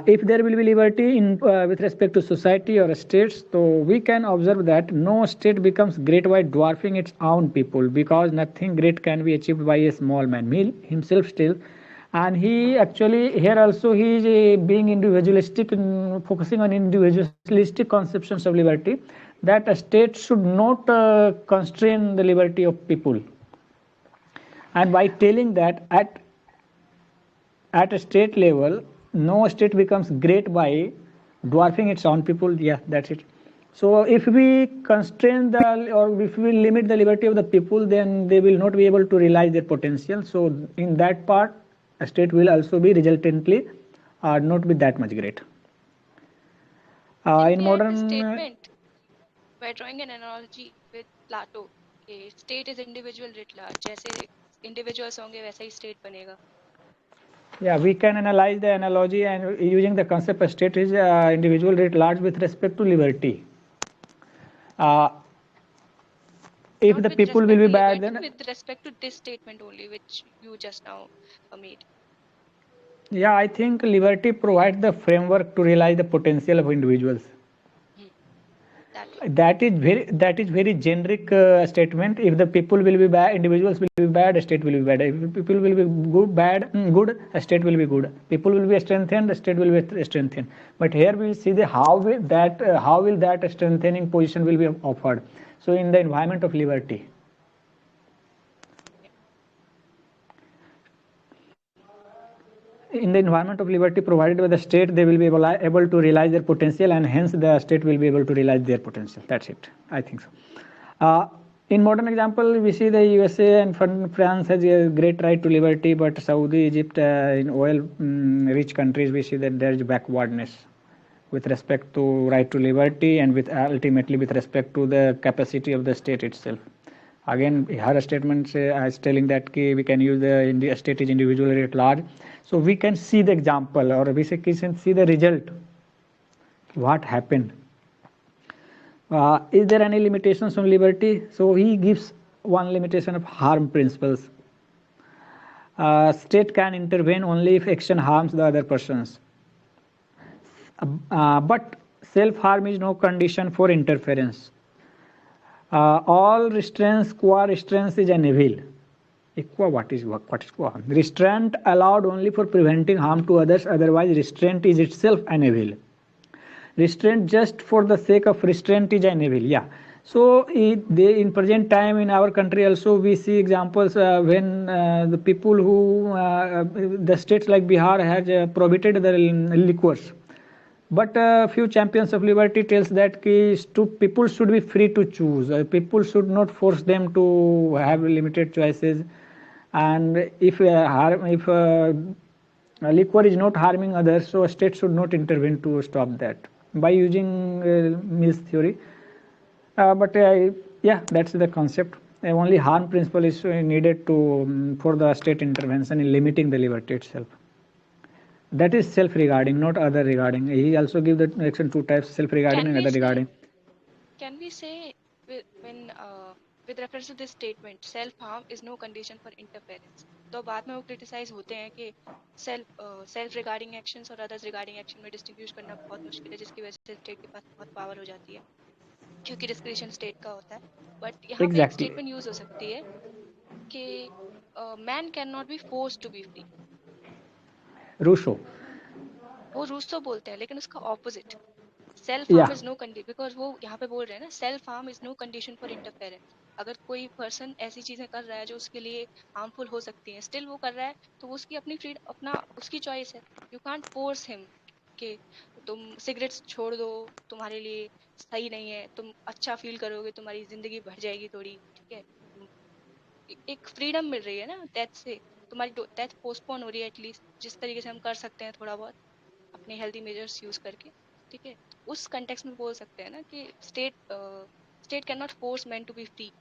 If there will be liberty in with respect to society or states, so we can observe that no state becomes great by dwarfing its own people, because nothing great can be achieved by a small man. Mill himself still, and he actually here also he is being individualistic, focusing on individualistic conceptions of liberty, that a state should not constrain the liberty of people, and by telling that at a state level no state becomes great by dwarfing its own people. Yeah, that's it. So if we constrain or if we limit the liberty of the people, then they will not be able to realize their potential. So in that part, a state will also be resultantly not be that much great. In modern statement, by drawing an analogy with Plato, a state is individual writ large. जैसे individuals होंगे वैसा ही state बनेगा. Yeah, we can analyze the analogy and using the concept of state is individual writ large with respect to liberty. If the people will be bad, then with respect to this statement only, which you just now made. Yeah, I think liberty provides the framework to realize the potential of individuals. That is very generic statement. If the people will be bad, individuals will be bad, a state will be bad. If people will be good, a state will be good. People will be strengthened, a state will be strengthened. But here we will see how will that strengthening position will be offered. So in the environment of liberty. the environment of liberty provided by the state, they will be able to realize their potential, and hence the state will be able to realize their potential. That's it. I think so. In modern example, we see the USA and France has a great right to liberty, but Saudi, Egypt, in oil-rich countries, we see that there is backwardness with respect to right to liberty, and with ultimately with respect to the capacity of the state itself. Again, her statement is telling that we can use the state is individually at large. So we can see the example, or we can see the result. What happened? Is there any limitations on liberty? So he gives one limitation of harm principles. State can intervene only if action harms the other persons. But self-harm is no condition for interference. All restraints, qua restraints is an evil. What is qua? Restraint allowed only for preventing harm to others, otherwise restraint is itself an evil. Restraint just for the sake of restraint is an evil. Yeah. So in present time in our country also we see examples when the people who the states like Bihar has prohibited the liquors, but few champions of liberty tells that people should be free to choose. People should not force them to have limited choices, and if liquor is not harming others, so a state should not intervene to stop that by using Mill's theory. Yeah, that's the concept. Only harm principle is needed for the state intervention in limiting the liberty itself. That is self-regarding, not other regarding. He also gives the action two types: self-regarding and other regarding. Can we say with reference to this statement, self-harm is no condition for interference? तो बाद में वो criticise होते हैं कि self regarding actions और others regarding action में distinguish करना बहुत मुश्किल है, जिसकी वजह से स्टेट के पास बहुत पावर हो जाती है क्योंकि डिस्क्रिशन स्टेट का होता है. बट यहाँ पे एक स्टेटमेंट यूज हो सकती है कि man cannot be forced to be free. Rousseau, वो रूसो बोलते हैं, लेकिन उसका opposite self harm is no condition, because वो यहाँ पे बोल रहे हैं ना self harm is no condition for interference. अगर कोई पर्सन ऐसी चीजें कर रहा है जो उसके लिए हार्मफुल हो सकती हैं, स्टिल वो कर रहा है, तो वो उसकी अपनी फ्रीडम, उसकी चॉइस है. यू कांट फोर्स हिम कि तुम सिगरेट्स छोड़ दो, तुम्हारे लिए सही नहीं है, तुम अच्छा फील करोगे, तुम्हारी जिंदगी बढ़ जाएगी थोड़ी, ठीक है. एक फ्रीडम मिल रही है ना डेथ से, तुम्हारी डेथ पोस्टपोन हो रही है एटलीस्ट, जिस तरीके से हम कर सकते हैं थोड़ा बहुत अपने हेल्दी मेजर्स यूज करके, ठीक है. उस कंटेक्स्ट में बोल सकते हैं ना कि state cannot force men to be free.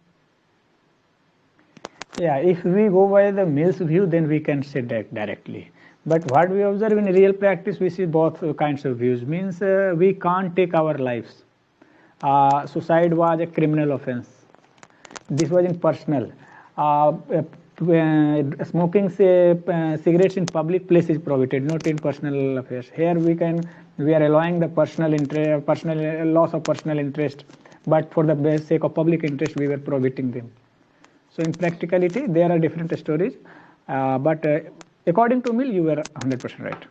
Yeah, if we go by the Mill's view, then we can say that directly. But what we observe in real practice, we see both kinds of views. Means we can't take our lives. Suicide was a criminal offense. This was in personal. Smoking cigarettes in public place is prohibited, not in personal affairs. Here we are allowing the personal loss of personal interest, but for the sake of public interest, we were prohibiting them. So in practicality, there are different stories, but according to Mill, you were 100% right.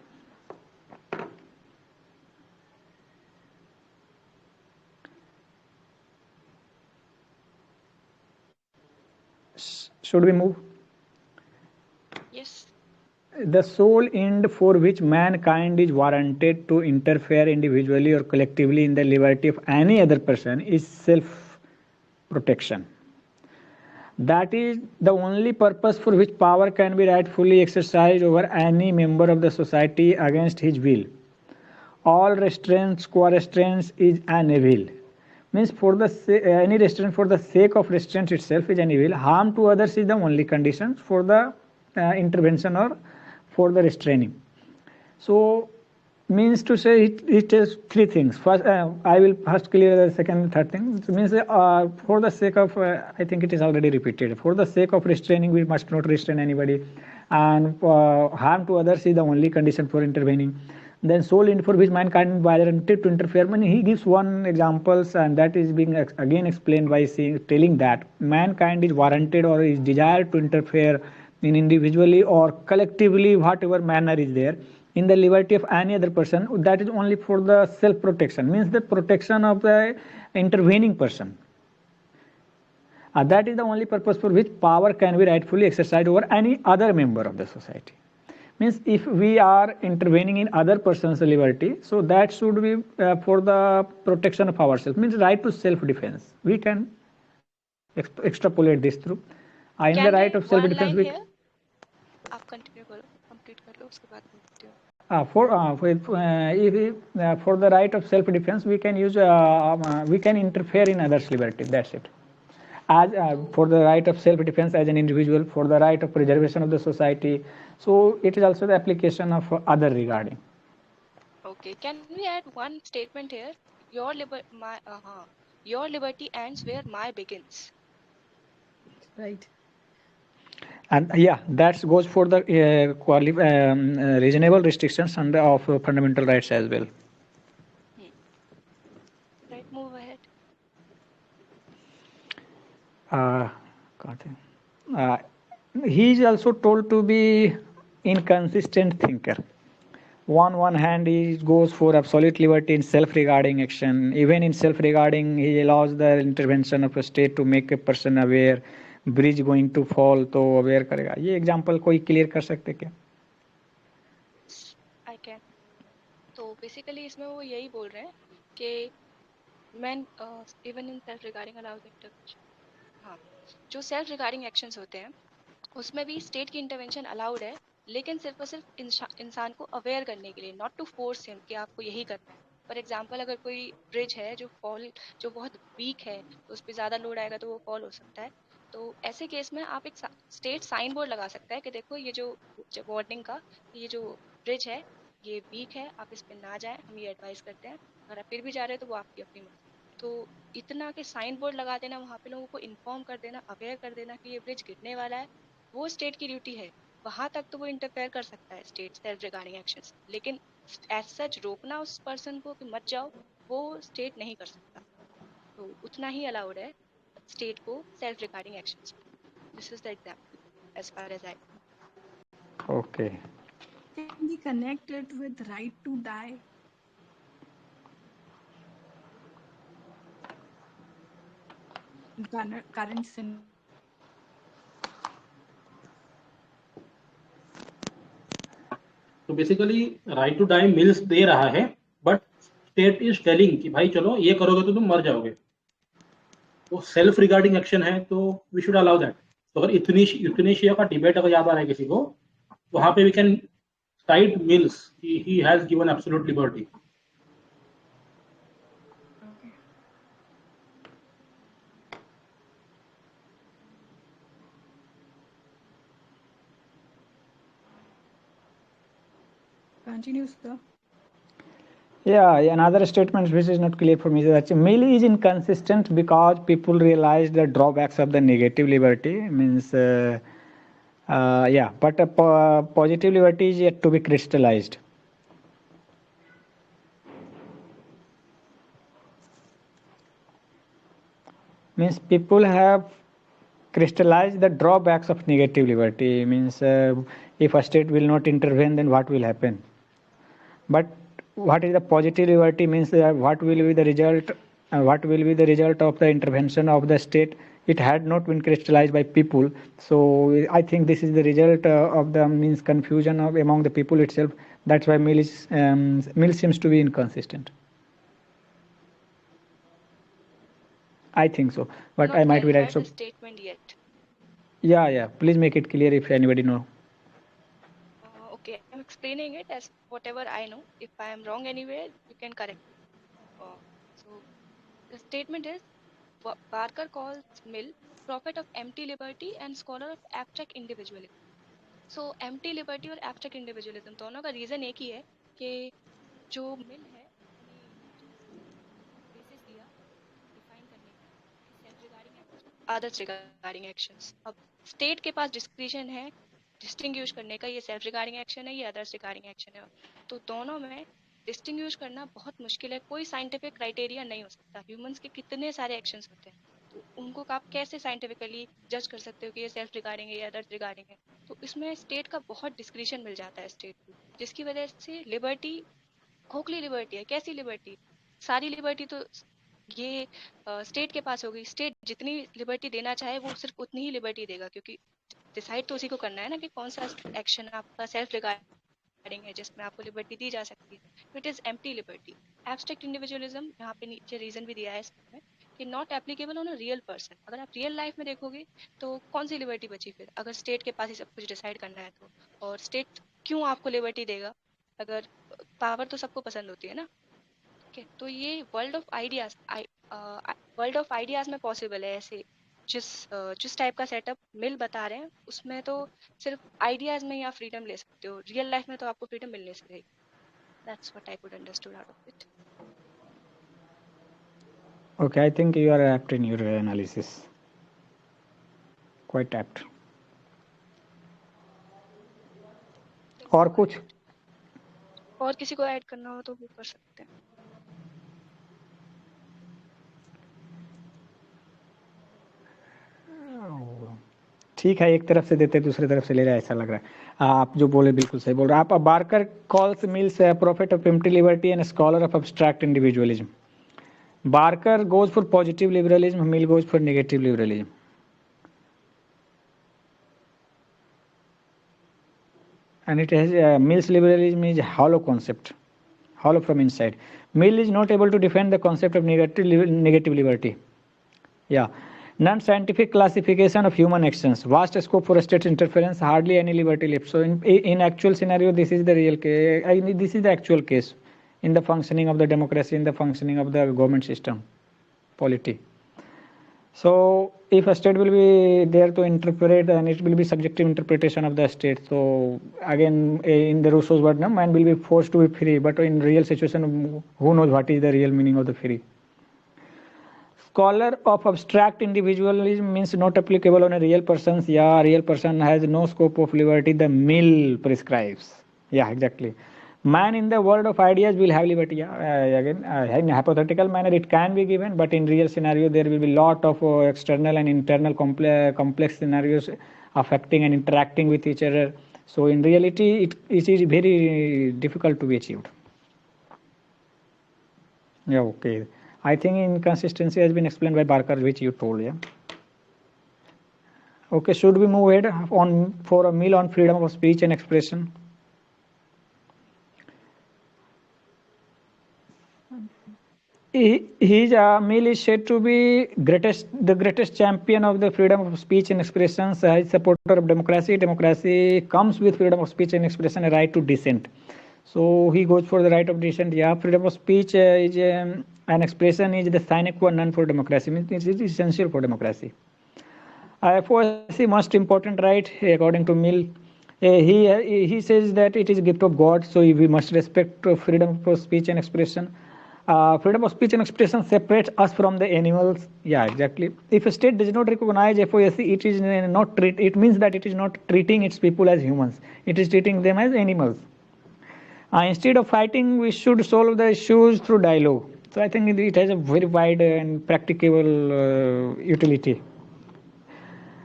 Should we move? Yes. The sole end for which mankind is warranted to interfere individually or collectively in the liberty of any other person is self-protection. That is the only purpose for which power can be rightfully exercised over any member of the society against his will. All restraints, co-restraints is an evil. Means any restraint for the sake of restraint itself is an evil. Harm to others is the only condition for the intervention or for the restraining. So means to say it tells three things. First, I will first clear the second and third thing. It means for the sake of, I think it is already repeated, for the sake of restraining, we must not restrain anybody, and harm to others is the only condition for intervening. Then sole end for which mankind is warranted to interfere. When he gives one examples, and that is being again explained by telling that mankind is warranted or is desired to interfere in individually or collectively, whatever manner is there, in the liberty of any other person. That is only for the self-protection, means the protection of the intervening person. That is the only purpose for which power can be rightfully exercised over any other member of the society. means if we are intervening in other person's liberty, so that should be for the protection of ourselves, means right to self defense. We can extrapolate this through. In the Can right I of self one defense line we here? आप continue करो, complete कर लो, उसके बाद मैं बोलती हूँ. for the right of self defense we can use we can interfere in others liberty, that's it. As for the right of self defense as an individual, for the right of preservation of the society, so it is also the application of other regarding. Okay, can we add one statement here? Your your liberty ends where my begins. Right. And yeah, that goes for the reasonable restrictions under of fundamental rights as well. Right, move ahead. He is also told to be inconsistent thinker. On one hand, he goes for absolute liberty in self-regarding action. Even in self-regarding, he allows the intervention of a state to make a person aware. Bridge going to fall तो aware करेगा. ये example कोई clear कर सकते क्या? I can. तो basically इसमें वो यही बोल रहे हैं कि man even in self regarding allowed intervention. हाँ, जो सेल्फ रिगार्डिंग एक्शंस होते हैं उसमें भी स्टेट की इंटरवेंशन अलाउड है, लेकिन सिर्फ और सिर्फ इंसान को अवेयर करने के लिए, नॉट टू फोर्स हिम कि आपको यही करना है. फॉर एग्जांपल, अगर कोई ब्रिज है जो बहुत वीक है, तो उस पर ज़्यादा लोड आएगा तो वो फॉल हो सकता है. तो ऐसे केस में आप एक स्टेट साइन बोर्ड लगा सकता है कि देखो ये जो वार्निंग का, ये जो ब्रिज है ये वीक है, आप इस पे ना जाएं, हम ये एडवाइस करते हैं. अगर आप फिर भी जा रहे हो तो वो आपकी अपनी मर्जी. तो इतना के साइन बोर्ड लगा देना, वहाँ पे लोगों को इन्फॉर्म कर देना, अवेयर कर देना कि ये ब्रिज गिरने वाला है, वो स्टेट की ड्यूटी है. वहां तक तो वो इंटरफेयर कर सकता है स्टेट सेल्फ रिगार्डिंग एक्शंस, लेकिन एज सच रोकना उस पर्सन को कि मत जाओ, वो स्टेट नहीं कर सकता. तो उतना ही अलाउड है स्टेट को self regarding actions. This is the example as far as I. Okay. Can we connect it with right to die? Current scenario. तो basically right to die Mill's दे रहा है, बट स्टेट इज टेलिंग कि भाई चलो ये करोगे तो तुम मर जाओगे. तो सेल्फ रिगार्डिंग एक्शन है तो वी शुड अलाउ दैट. तो अगर यूथनेशिया का डिबेट अगर याद आ रहा है किसी को, वहां पे we can cite Mill's, he has given absolute liberty. Continue, sir. Yeah, another statement which is not clear for me is that Mill is inconsistent because people realize the drawbacks of the negative liberty. Means, but positive liberty is yet to be crystallized. Means people have crystallized the drawbacks of negative liberty. Means if a state will not intervene, then what will happen? But what is the positive liberty? Means what will be the result? What will be the result of the intervention of the state? It had not been crystallized by people. So I think this is the result of the means confusion of among the people itself. That's why Mill seems to be inconsistent. I think so, but Not I might be right. heard So the statement yet. yeah. Please make it clear if anybody know. Okay, I'm explaining it as whatever I know. If I am wrong anywhere, you can correct me. So the statement is, Barker calls Mill prophet of empty liberty and scholar of abstract individualism. So empty liberty और abstract individualism दोनों का reason एक ही है कि जो मिल है उसने basis दिया डिफाइन करने का self regarding actions, others regarding actions. अब स्टेट के पास डिस्क्रिशन है डिस्टिंग्विश करने का, ये सेल्फ रिगार्डिंग एक्शन है, ये अदर्स रिगार्डिंग एक्शन है. तो दोनों में डिस्टिंग्विश करना बहुत मुश्किल है. कोई साइंटिफिक क्राइटेरिया नहीं हो सकता. ह्यूमंस के कितने सारे एक्शंस होते हैं, तो उनको आप कैसे साइंटिफिकली जज कर सकते हो कि ये सेल्फ रिगार्डिंग है या अदर्स रिगार्डिंग है. तो इसमें स्टेट का बहुत डिस्क्रिशन मिल जाता है स्टेट को, जिसकी वजह से लिबर्टी खोखली लिबर्टी है. कैसी लिबर्टी? सारी लिबर्टी तो ये स्टेट के पास होगी. स्टेट जितनी लिबर्टी देना चाहे वो सिर्फ उतनी ही लिबर्टी देगा, क्योंकि डिसाइड तो उसी को करना है ना कि कौन सा एक्शन आपका सेल्फ रिगार्डिंग है जिसमें आपको लिबर्टी दी जा सकती है। तो it is empty liberty. Abstract individualism, यहाँ पे नीचे रीजन भी दिया है इसमें कि not applicable on a real person. अगर आप रियल लाइफ में देखोगे तो कौन सी लिबर्टी बची फिर, अगर स्टेट के पास ही सब कुछ डिसाइड करना है तो। और स्टेट क्यों आपको लिबर्टी देगा अगर पावर तो सबको पसंद होती है ना। ठीक है, तो ये वर्ल्ड ऑफ आइडियाज में पॉसिबल है ऐसे। जिस टाइप का सेटअप मिल बता रहे हैं उसमें तो सिर्फ आइडियाज में ही आप फ्रीडम ले सकते हो, रियल लाइफ में तो आपको फ्रीडम मिल नहीं सकेगी। That's what I could understood out of it. Okay, I think you are apt in your analysis. Quite apt. और कुछ? और किसी को ऐड करना हो तो वो कर सकते हैं। ठीक है, एक तरफ से देते दूसरी तरफ से ले रहे, ऐसा लग रहा है। आप जो बोले बिल्कुल सही बोल रहे हैं आप। Barker calls mills a prophet of empty liberty and a scholar of abstract individualism. Barker goes for positive liberalism, Mill goes for negative liberalism. And it has Mill's liberalism is a hollow concept, hollow from inside. Mill is not able to defend the concept of negative liberty. Yeah. Non-scientific classification of human actions, vast scope for state interference, hardly any liberty left. So in actual scenario, this is the real case. This is the actual case in the functioning of the democracy, in the functioning of the government system, polity. So if a state will be there to interpret, and it will be subjective interpretation of the state. So again, in the Rousseau's word, no, man will be forced to be free, but in real situation, who knows what is the real meaning of the free. Scholar of abstract individualism means not applicable on a real person. Yeah, real person has no scope of liberty, the Mill prescribes. Yeah, exactly. Man in the world of ideas will have liberty. Again, in a hypothetical manner it can be given, but in real scenario there will be lot of external and internal complex scenarios affecting and interacting with each other. So in reality it is very difficult to be achieved. Yeah, okay. I think inconsistency has been explained by Barker, which you told. Yeah. Okay, should we move ahead on for a Mill on freedom of speech and expression? Mill is said to be the greatest champion of the freedom of speech and expression. His supporter of democracy. Democracy comes with freedom of speech and expression, a right to dissent. So he goes for the right of dissent. Yeah, freedom of speech is an expression is the sine qua non for democracy. Means it is essential for democracy. FOC most important right according to Mill. He says that it is a gift of God, so we must respect freedom of speech and expression. Freedom of speech and expression separates us from the animals. Yeah, exactly. If a state does not recognize FOSC, it is not treat. It means that it is not treating its people as humans. It is treating them as animals. Instead of fighting, we should solve the issues through dialogue. So I think it has a very wide and practicable utility.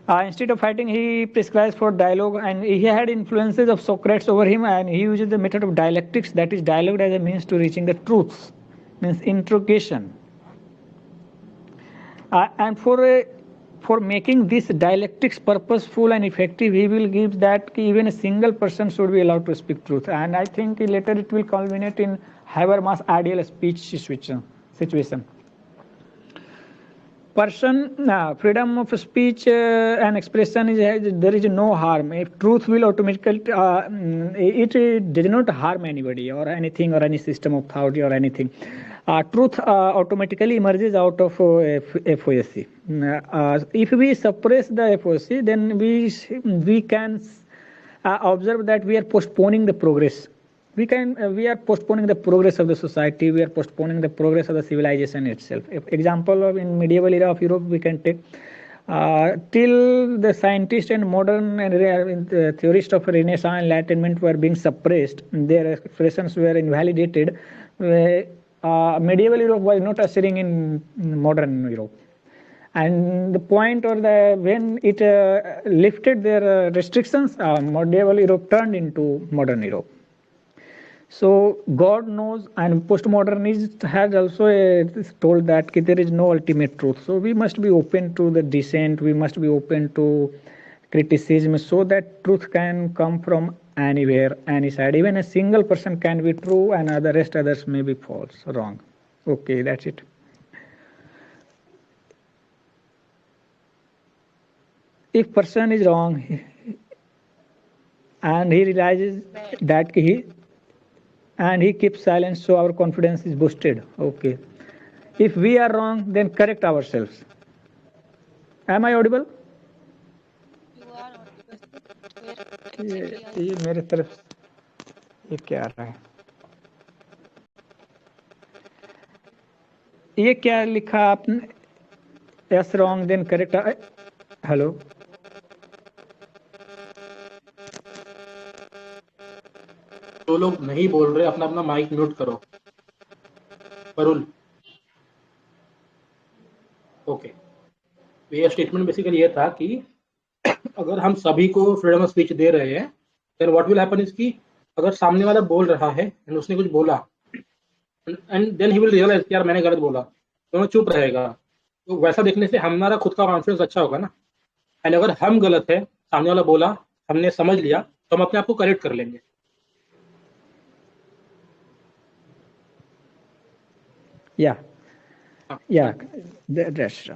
Instead of fighting, he prescribes for dialogue, and he had influences of Socrates over him, and he uses the method of dialectics, that is dialogue as a means to reaching the truths, means interrogation. And for making this dialectics purposeful and effective, he will give that even a single person should be allowed to speak truth. And I think later it will culminate in Habermas' ideal speech situation. Freedom of speech and expression is there is no harm. If truth will automatically, it does not harm anybody or anything or any system of authority or anything. Truth automatically emerges out of FOSC. If we suppress the FOSC, then we can observe that we are postponing the progress. We are postponing the progress of the society. We are postponing the progress of the civilization itself. Example of in medieval era of Europe, we can take till the scientists and modern and theorists of Renaissance Enlightenment were being suppressed. Their expressions were invalidated. Medieval Europe was not ushering in modern Europe. And the point or when it lifted their restrictions, medieval Europe turned into modern Europe. So God knows, and postmodernists has also told that there is no ultimate truth. So we must be open to the dissent. We must be open to criticism so that truth can come from anywhere, any side. Even a single person can be true and the rest others may be false, wrong. Okay, that's it. If person is wrong and he realizes that he keeps silence, so our confidence is boosted. Okay. If we are wrong, then correct ourselves. Am I audible? You are audible. Where ये exactly are you? ये मेरे तरफ ये क्या आ रहा है? ये क्या लिखा आपने? Yes, wrong, then correct. Hello. जो लोग नहीं बोल रहे अपना अपना माइक म्यूट करो. परुल. ओके. ये स्टेटमेंट बेसिकली ये था कि अगर हम सभी को फ्रीडम ऑफ स्पीच दे रहे हैं, then what will happen is कि अगर सामने वाला बोल रहा है एंड उसने कुछ बोला and then he will realise यार मैंने गलत बोला, तो वो चुप रहेगा. तो वैसा देखने से हमारा खुद का कॉन्फिडेंस अच्छा होगा ना. एंड अगर हम गलत है, सामने वाला बोला, हमने समझ लिया, तो हम अपने आप को करेक्ट कर लेंगे. Yeah. Yeah, that's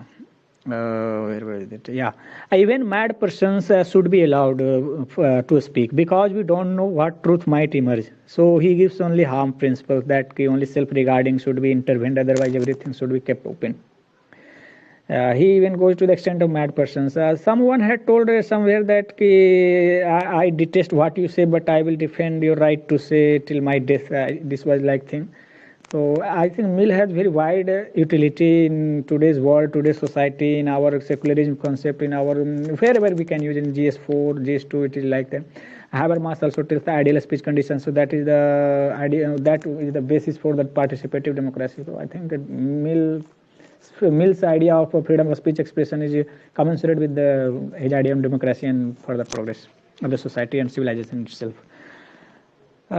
where was it? Yeah, even mad persons should be allowed to speak because we don't know what truth might emerge. So he gives only harm principles that only self-regarding should be intervened, otherwise everything should be kept open. He even goes to the extent of mad persons. Someone had told somewhere that I detest what you say, but I will defend your right to say till my death. This was like thing. So I think Mill has very wide utility in today's world, today's society, in our secularism concept, in our wherever we can use in GS4, GS2, it is like that. Habermas also tells the ideal speech conditions, so that is the idea, that is the basis for the participative democracy. So I think that Mill's idea of freedom of speech expression is commensurate with his idea of democracy and further progress of the society and civilization itself. He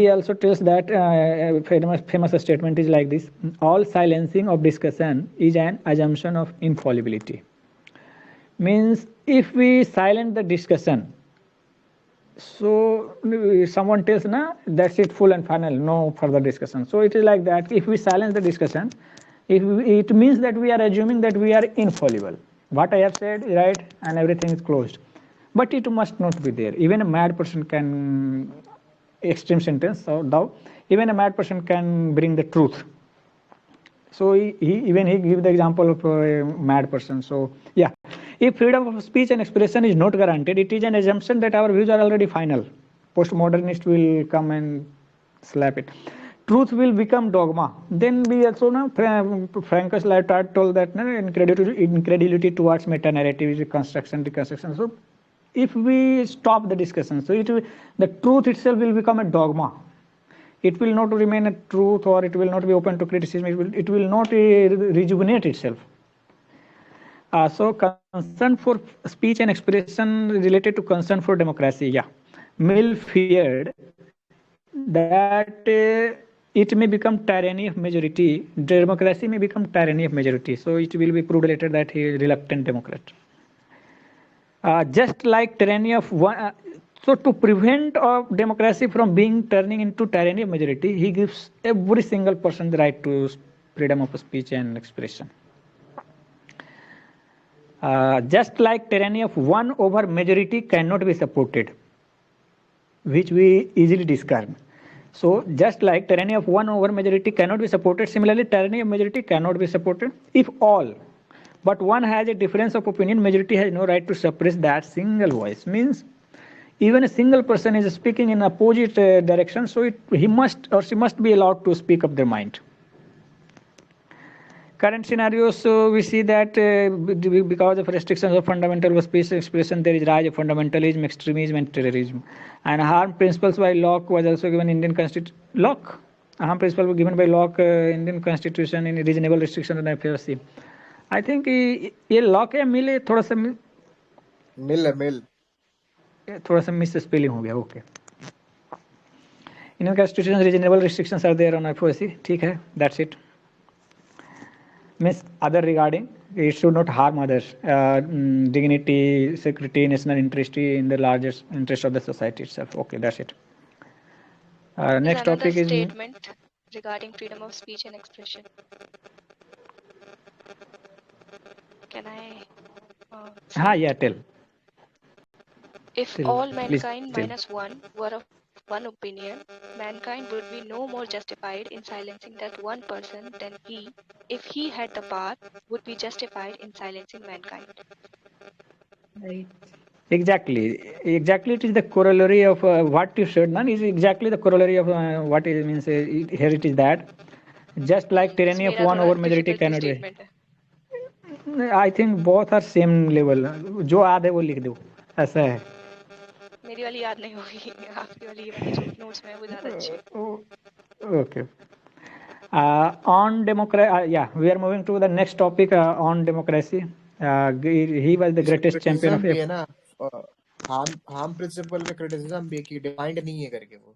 also tells that famous statement is like this: all silencing of discussion is an assumption of infallibility. Means if we silence the discussion, so someone tells that's it, full and final, no further discussion. So it is like that. If we silence the discussion, it means that we are assuming that we are infallible. What I have said is right and everything is closed. But it must not be there. Even a mad person can, extreme sentence, so even a mad person can bring the truth. So he gives the example of a mad person. So yeah, if freedom of speech and expression is not guaranteed, it is an assumption that our views are already final. Postmodernist will come and slap it. Truth will become dogma. Then we also Francis Lyotard told that incredulity towards meta narrative is construction, deconstruction. So if we stop the discussion, so the truth itself will become a dogma. It will not remain a truth, or it will not be open to criticism. It will not rejuvenate itself. So concern for speech and expression related to concern for democracy. Yeah, Mill feared that it may become tyranny of majority. Democracy may become tyranny of majority. So it will be proved later that he is reluctant Democrat. Just like tyranny of one, so to prevent democracy from turning into tyranny of majority, he gives every single person the right to freedom of speech and expression. Just like tyranny of one over majority cannot be supported, which we easily discard. So just like tyranny of one over majority cannot be supported, similarly tyranny of majority cannot be supported if all. But one has a difference of opinion, majority has no right to suppress that single voice. Means even a single person is speaking in opposite direction, so he must or she must be allowed to speak up their mind. Current scenarios, we see that because of restrictions of fundamental speech expression, there is rise of fundamentalism, extremism, and terrorism. And harm principles by Locke was also given Indian Constitution. Locke, harm principle was given by Locke Indian Constitution in reasonable restriction on FFC. I think ये lock है मिल है, थोड़ा सा मिल थोड़ा सा miss spelling हो गया. Okay, Indian constitution reasonable restrictions are there on FOC. ठीक है, that's it. Miss other regarding It should not harm others. Dignity, security, national interest in the largest interest of the society itself. Okay, that's it. There's Next another topic is statement regarding freedom of speech and expression. Can I? yeah, tell. If Tell. all Please mankind tell. minus one were of one opinion, mankind would be no more justified in silencing that one person than he, if he had the power, would be justified in silencing mankind. Right. Exactly. It is the corollary of what you said. None is exactly the corollary of what it means. Here it is that just like tyranny of मेरा one थोड़ा over majority difficult सी cannot be. statement है. I think both are same level. जो याद है वो लिख दो. ऐसा है. मेरी वाली याद नहीं होगी. आपकी वाली ये वाली जो notes में है वो ज़्यादा अच्छी है. Okay. On democracy, yeah, we are moving to the next topic on democracy. He was the greatest champion of. भी है ना, हार्म प्रिंसिपल में क्रिटिसिज्म भी की डिफाइंड नहीं है करके वो.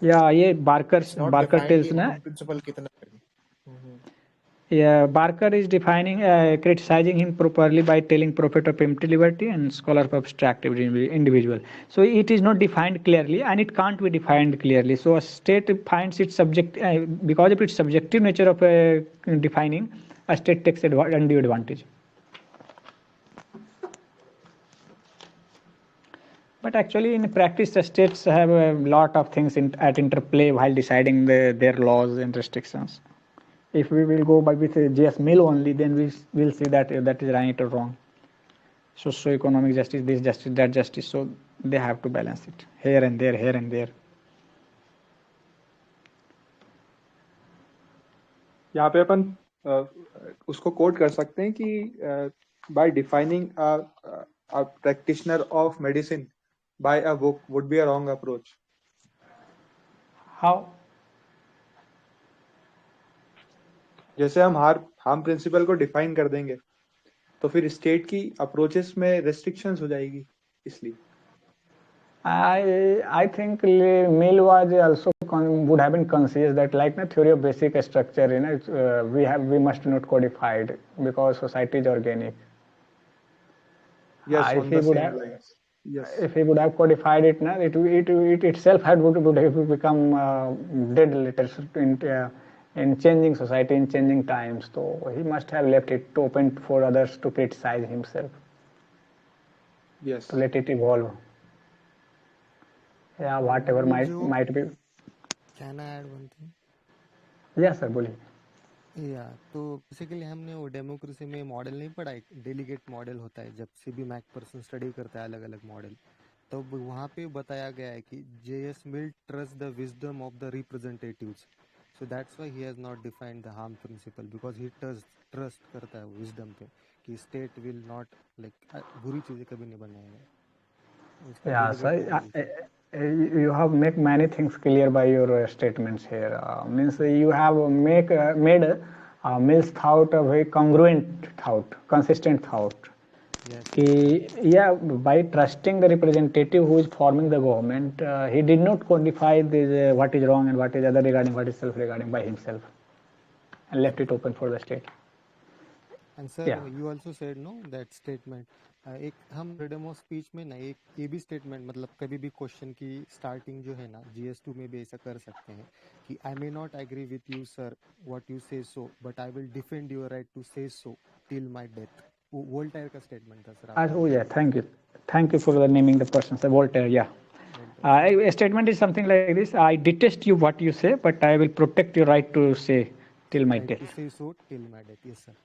या ये बार्कर टेल्स ना. प्रिंसिपल कितना. Yeah, Barker is defining, criticizing him properly by telling prophet of empty liberty and scholar of abstract individual. So it is not defined clearly, and it can't be defined clearly. So a state finds its subject because of its subjective nature of defining. A state takes undue advantage. But actually, in practice, the states have a lot of things at interplay while deciding their laws and restrictions. If we will go by with J.S. Mill only, then we will see that that is right or wrong. Socio-economic justice, this justice, that justice. So they have to balance it here and there, here and there. यहाँ पे अपन उसको coat कर सकते हैं कि by defining a practitioner of medicine by a book would be a wrong approach. How? जैसे हम harm principal को डिफाइन कर देंगे तो फिर स्टेट की अप्रोचेस में रेस्ट्रिक्शंस हो जाएगी इसलिए. I think Mill was also would have been conscious that like the theory of basic structure, we must not codify it because society is organic. Yes, on the same lines. Yes. If he would have codified it, it itself would have become dead letters in changing society, in changing times. So he must have left it open for others to criticize himself. Yes. To let it evolve. Yeah, whatever might be. Can I add one thing? Yes, sir, बोलिए. या तो basically हमने वो democracy में model नहीं पढ़ा, एक delegate model होता है जब सीबी मैक पर्सन स्टडी करता है अलग अलग मॉडल, तो वहाँ पे बताया गया है कि J.S. Mill trust the wisdom of the representatives. So that's why he has not defined the harm principle because he trust करता है wisdom पे कि state will not like बुरी चीजें कभी नहीं बनाएगा. Yeah, sir. You have make many things clear by your statements here. Means you have made Mill's thought a very congruent thought, consistent thought. Yes. By trusting the representative who is forming the government, he did not codify this, what is wrong and what is other regarding what is self regarding by himself, and left it open for the state. And sir, you also said no that statement. एक हम freedom of speech में ना एक ये भी statement मतलब कभी भी क्वेश्चन की स्टार्टिंग जो है ना GS2 में भी ऐसा कर सकते हैं कि I may not agree with you sir what you say so but I will defend your right to say so till my death. वो वोल्टेयर का स्टेटमेंट था sir. Oh yeah, thank you for naming the person, sir. Voltaire, yeah. A statement is something like this: I detest you what you say, but I will protect your right to say till my death. To say so till my death, yes sir.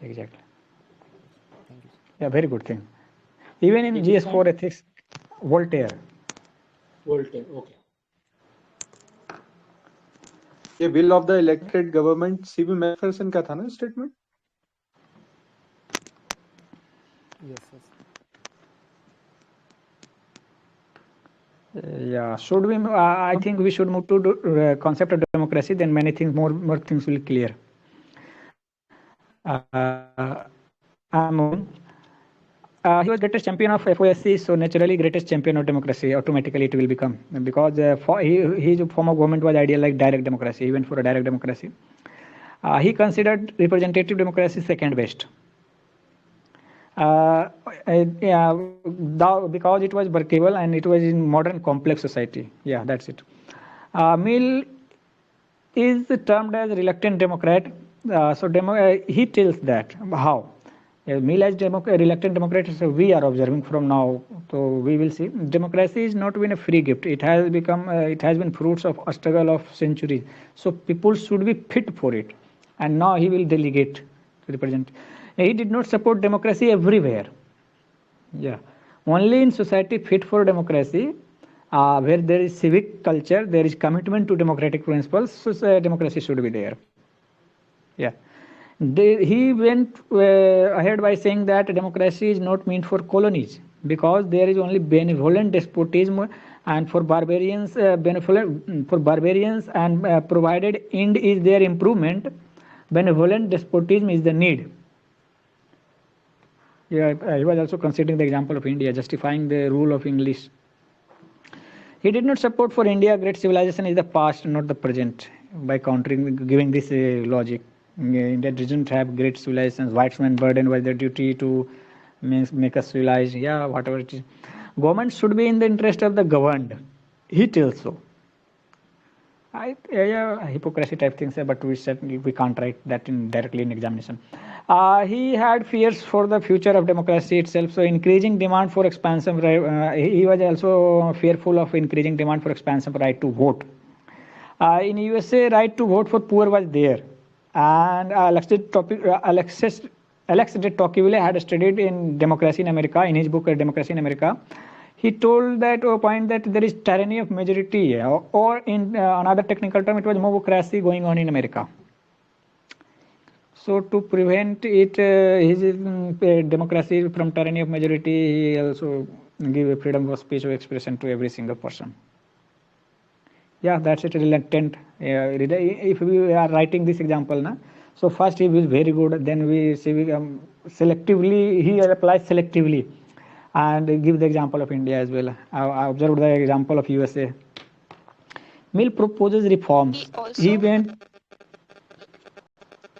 Exactly. Thank you. Yeah, very good thing. Even in GS4 ethics, Voltaire. Okay. ये will of the elected government CB Macpherson का था ना statement. Yes, yes. Yeah, should we? I think we should move to concept of democracy. Then many things, more things will clear. He was greatest champion of FOSC, so naturally greatest champion of democracy. Automatically it will become because his form of government was ideal like direct democracy, even for a direct democracy. He considered representative democracy second best. Yeah, because it was workable and it was in modern complex society. Yeah, that's it. Mill is termed as reluctant democrat. He tells that how. Mill as reluctant democrat, so we are observing from now. So we will see. Democracy is not been a free gift. It has become. It has been fruits of a struggle of centuries. So people should be fit for it. And now he will delegate to represent. He did not support democracy everywhere. Yeah, only in society fit for democracy, where there is civic culture, there is commitment to democratic principles. So democracy should be there. Yeah, he went ahead by saying that democracy is not meant for colonies because there is only benevolent despotism, and for barbarians, and provided end is their improvement, benevolent despotism is the need. Yeah, he was also considering the example of India, justifying the rule of English. He did not support for India great civilization is the past, not the present, by countering, giving this logic. India doesn't have great civilizations. Whitemen burdened by the duty to make us civilized. Yeah, whatever it is. Government should be in the interest of the governed. He tells so. Hypocrisy type things, but we said we can't write that directly in examination. He had fears for the future of democracy itself. So increasing demand for expansive, he was also fearful of increasing demand for expansive right to vote. In USA, right to vote for poor was there, and Alex de Tocqueville had studied in Democracy in America in his book Democracy in America. He told that point that there is tyranny of majority, or in another technical term, it was mobocracy going on in America. So to prevent it, his democracy from tyranny of majority, he also give a freedom of speech or expression to every single person. Yeah, that's it. Reluctant. If we are writing this example, na, so first he was very good. Then we see selectively he applies selectively. And give the example of India as well. I observed the example of USA. Mill proposes reforms. He went.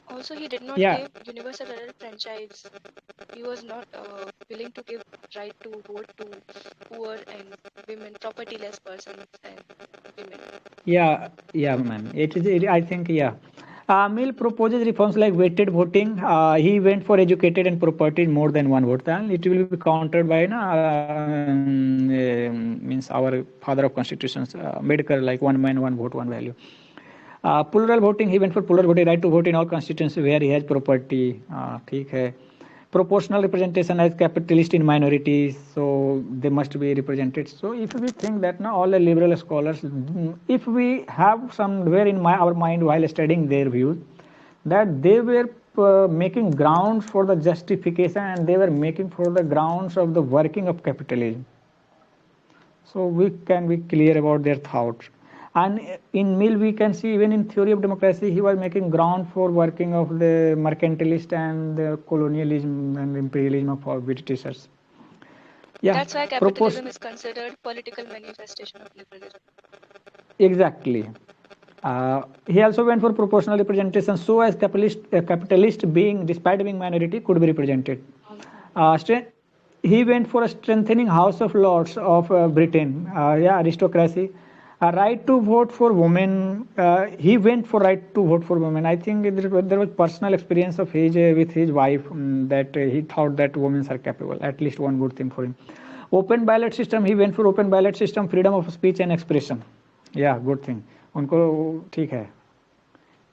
Also, he did not give universal adult franchise. He was not willing to give right to vote to poor and women, property-less persons and women. Yeah, ma'am. It is. I think, yeah. Mill proposes reforms like weighted voting. He went for educated and property more than one vote. And it will be countered by means our father of constitutions, Ambedkar, like one man, one vote, one value. Plural voting, he went for plural voting, right to vote in all constituencies where he has property. ठीक है. Proportional representation as capitalist in minorities, so they must be represented. So if we think that now all the liberal scholars, if we have somewhere in our mind while studying their views, that they were making grounds for the justification and they were making for the grounds of the working of capitalism. So we can be clear about their thoughts. And in Mill, we can see even in theory of democracy, he was making ground for working of the mercantilist and the colonialism and imperialism of our Britishers. Yeah, that's why capitalism is considered political manifestation of liberalism. Exactly. He also went for proportional representation, so as capitalist being, despite being minority, could be represented. He went for a strengthening House of Lords of Britain. Aristocracy. Right to vote for women. He went for right to vote for women. I think there was personal experience of his with his wife that he thought that women are capable. At least one good thing for him. Open ballot system. He went for open ballot system, freedom of speech and expression. Yeah, good thing. उनको ठीक है.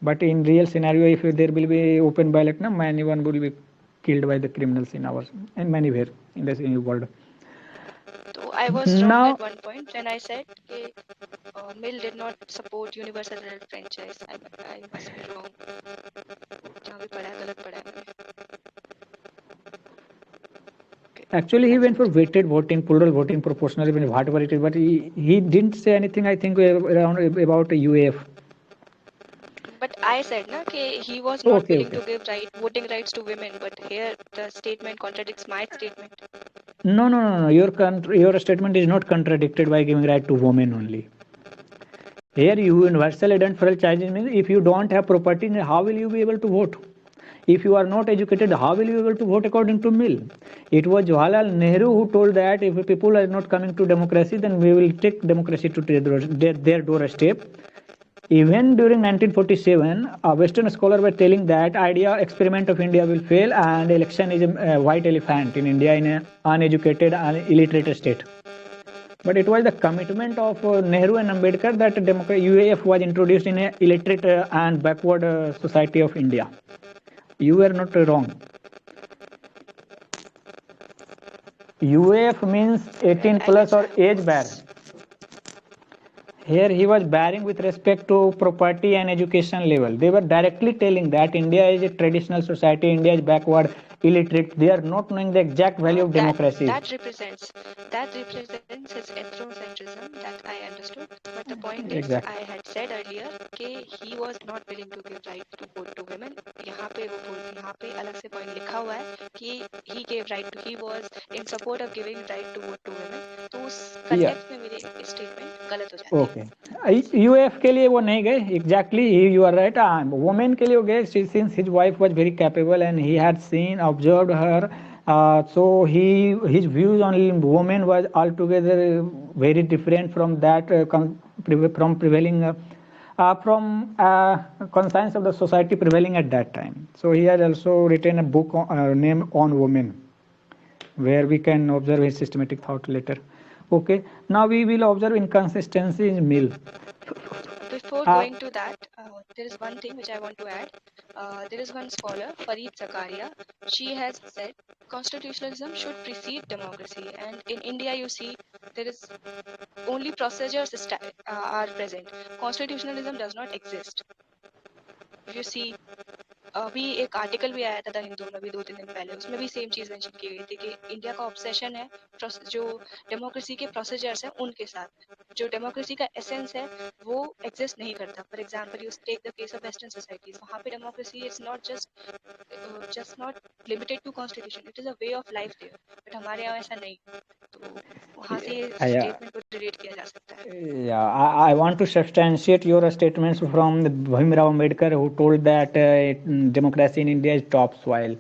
But in real scenario, if there will be open ballot, na, anyone will be killed by the criminals in our and manywhere in the world. So I was wrong at one point when I said that Mill did not support universal adult franchise. I must be wrong. Actually, he went for weighted voting, plural voting, proportional, whatever it is. But he didn't say anything, I think, around about UAF. But I said he was not willing to give voting rights to women. But here the statement contradicts my statement. No. Your statement is not contradicted by giving right to women only. Here, universal enfranchisement means if you don't have property, how will you be able to vote? If you are not educated, how will you be able to vote according to mill? It was Jawaharlal Nehru who told that if people are not coming to democracy, then we will take democracy to their doorstep. Even during 1947, a Western scholar were telling that idea experiment of India will fail and election is a white elephant in India in an uneducated and illiterate state. But it was the commitment of Nehru and Ambedkar that UAF was introduced in an illiterate and backward society of India. You were not wrong. UAF means 18 plus or age bar. Here he was barring with respect to property and education level. They were directly telling that India is a traditional society, India is backward, illiterate. They are not knowing the exact value of democracy. That represents his ethnocentrism, that I understood. But the point is, Exactly. I had said earlier कि he was not willing to give right to vote to women. यहाँ पे अलग से point लिखा हुआ है कि he was in support of giving right to vote to women. तो उस context में मेरी statement गलत हो जाती है. Okay. UAF के लिए वो नहीं गए. Exactly, you are right. Women के लिए वो गए since his wife was very capable and he had observed her. So his views on women was altogether very different from that from prevailing from conscience of the society prevailing at that time. So he had also written a book named On Women, where we can observe his systematic thought later. Okay, now we will observe inconsistency in mill. Before going to that, there is one thing which I want to add. There is one scholar, Fareed Zakaria. She has said constitutionalism should precede democracy, and in India, you see, there is only procedures are present. Constitutionalism does not exist. If you see, अभी एक article भी आया था the Hindu में भी 2-3 दिन पहले, उसमें भी सेम चीज मेंशन की गई थी कि इंडिया का ऑब्सेशन है जो डेमोक्रेसी के प्रोसीजर्स है उनके साथ. जो डेमोक्रेसी का एसेंस है वो एग्जिस्ट नहीं करता. For example, you take the case of western societies. वहाँ पे democracy is not just not limited to constitution, it is a way of life there. But हमारे यहाँ ऐसा नहीं. तो वहाँ से स्टेटमेंट को रिलेट किया जा सकता है. Yeah, I want to substantiate your statements from Bhimrao Ambedkar, who told that democracy in India is topsoil,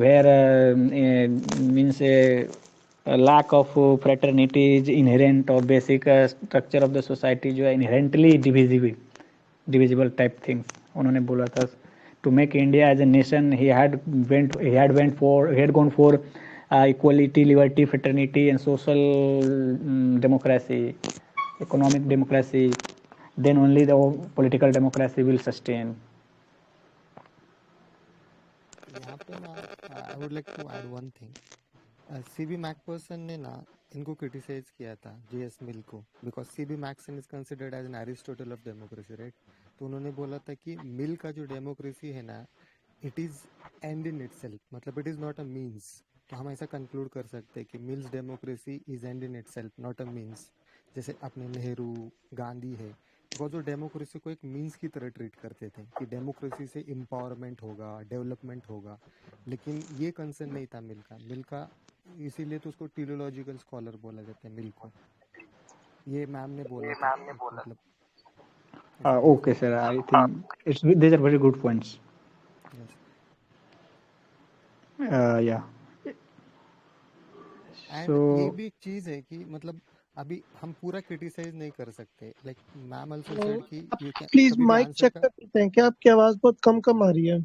where means a lack of fraternity is inherent or basic structure of the society जो है inherently divisible type things. उन्होंने बोला था to make India as a nation he had gone for equality, liberty, fraternity and social democracy, economic democracy, then only the political democracy will sustain. यहाँ पे ना I would like to add one thing. C.B. Macpherson ने ना इनको criticise किया था J.S. Mill को, because C.B. Macpherson is considered as an Aristotle of democracy, right. तो उन्होंने बोला था कि मिल का जो डेमोक्रेसी है ना, it is end in itself, मतलब it is not a means. तो हम ऐसा कंक्लूड कर सकते हैं कि Mill's democracy is end in itself, not a means. जैसे अपने नेहरू, गांधी है, वो जो डेमोक्रेसी को एक मींस की तरह ट्रीट करते थे कि डेमोक्रेसी से एम्पावरमेंट होगा, डेवलपमेंट होगा. लेकिन ये कंसर्न नहीं था मिल का, इसीलिए तो उसको टेलियोलॉजिकल स्कॉलर बोला जाता है मिल को. ये मैम ने बोला था, मतलब. Okay sir, I think these are very good points. Yes. Yeah. And ये भी एक चीज है कि मतलब अभी हम पूरा क्रिटिसाइज नहीं कर सकते. लाइक मैम आल्सो सेड कि you can please mic check कर सकते हैं क्या? आपकी आवाज बहुत कम आ रही है.